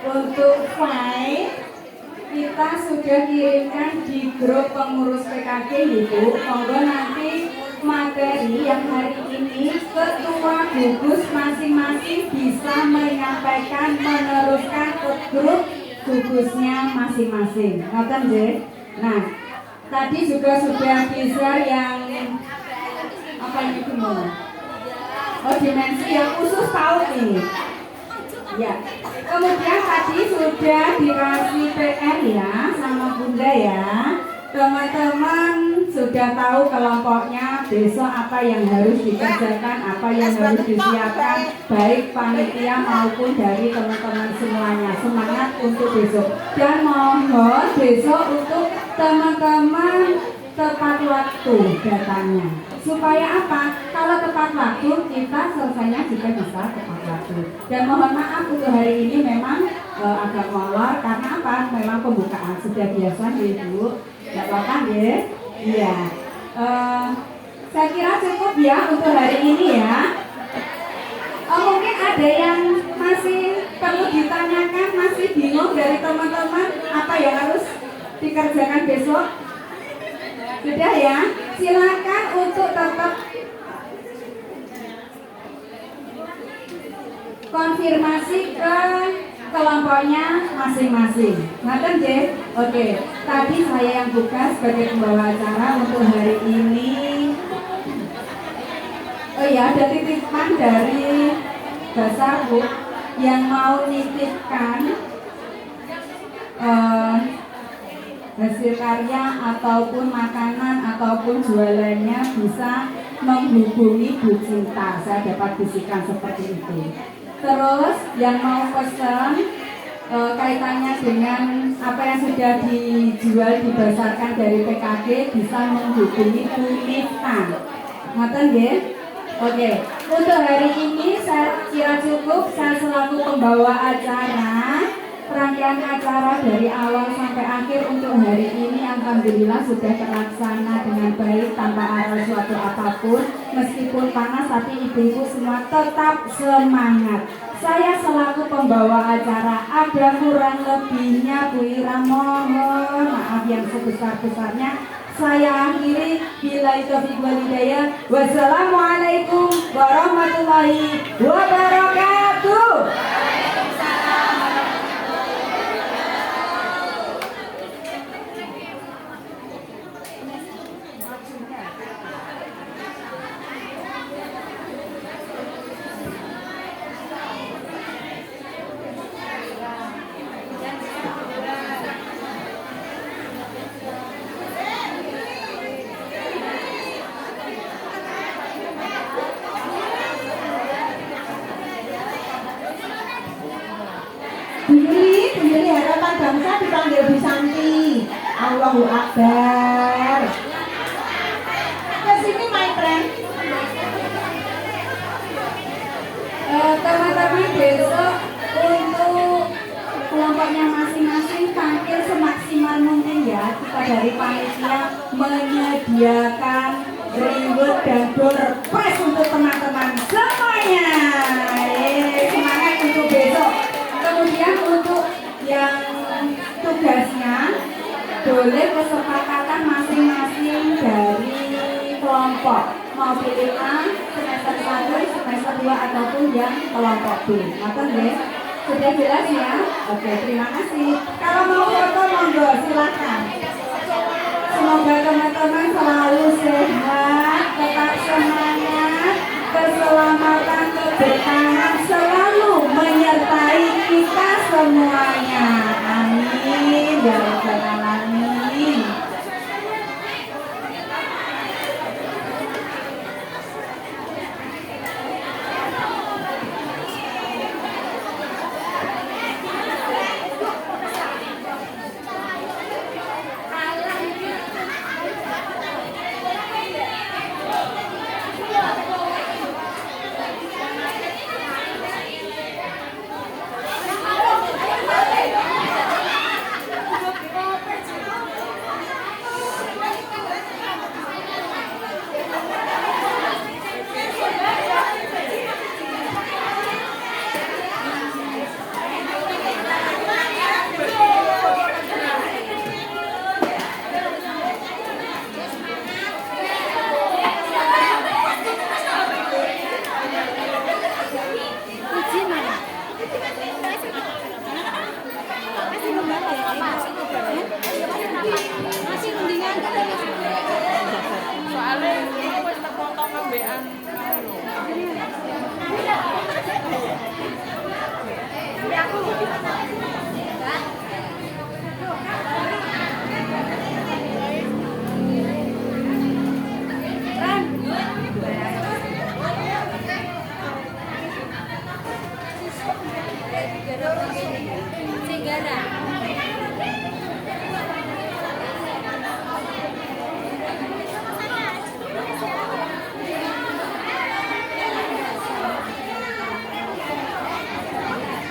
Untuk file kita sudah kirimkan di grup pengurus PKK Ibu. Monggo nanti materi yang hari ini ketua gugus masing-masing bisa menyampaikan, meneruskan ke grup gugusnya masing-masing. Ngoten nggih. Nah, tadi juga sudah di-share yang apa ini gimana? Oh, dimensi yang khusus tahun ini. Ya. Kemudian tadi sudah dikasih PR ya sama Bunda ya. Teman-teman sudah tahu kelompoknya besok apa yang harus dikerjakan, apa yang harus disiapkan, baik panitia maupun dari teman-teman semuanya. Semangat untuk besok. Dan mohon besok untuk teman-teman tepat waktu datangnya. Supaya apa? Kalau tepat waktu kita selesainya juga bisa tepat waktu. Dan mohon maaf untuk hari ini memang agak molor karena apa? Memang pembukaan sudah biasa Ibu. Tidak apa-apa ya? Iya. Saya kira cukup ya untuk hari ini ya. Mungkin ada yang masih perlu ditanyakan, masih bingung dari teman-teman apa yang harus dikerjakan besok? Sudah ya, silakan untuk tetap konfirmasi ke kelompoknya masing-masing. Ngaten nggih? Oke, tadi saya yang buka sebagai pembawa acara untuk hari ini. Oh ya, ada titipan dari Basarbu yang mau nitipkan hasil karya ataupun makanan ataupun jualannya bisa menghubungi Bu Cinta. Saya dapat bisikan seperti itu. Terus yang mau pesan kaitannya dengan apa yang sudah dijual dibasarkan dari PKG bisa menghubungi Bu Nifta. Ngoten nggih? Oke. Untuk hari ini saya kira cukup. Saya selaku pembawa acara. Rangkaian acara dari awal sampai akhir untuk hari ini alhamdulillah sudah terlaksana dengan baik tanpa ada suatu apapun. Meskipun panas tapi ibu-ibu semua tetap semangat. Saya selaku pembawa acara ada kurang lebihnya Bu Ira mohon maaf yang sebesar-besarnya. Saya akhiri bila taufiq wal hidayah. Wassalamualaikum warahmatullahi wabarakatuh. Bili harapan bangsa dipanggil Bu Santi. Allahu Akbar. Ke sini my friend. Teman-teman besok untuk kelompoknya masing-masing tampil semaksimal mungkin ya. Kita dari panitia menyediakan reward dan door prize untuk teman-teman semuanya. Semangat untuk besok. Kemudian untuk yang tugasnya boleh kesepakatan masing-masing dari kelompok. Mau pilih A, semester 1, semester 2 ataupun yang kelompok B. Maka sudah jelas ya? Oke, terima kasih. Kalau mau foto monggo silakan. Semoga teman-teman selalu sehat, tetap semangat, keselamatan, keberkahan selalu menyertai kita semuanya.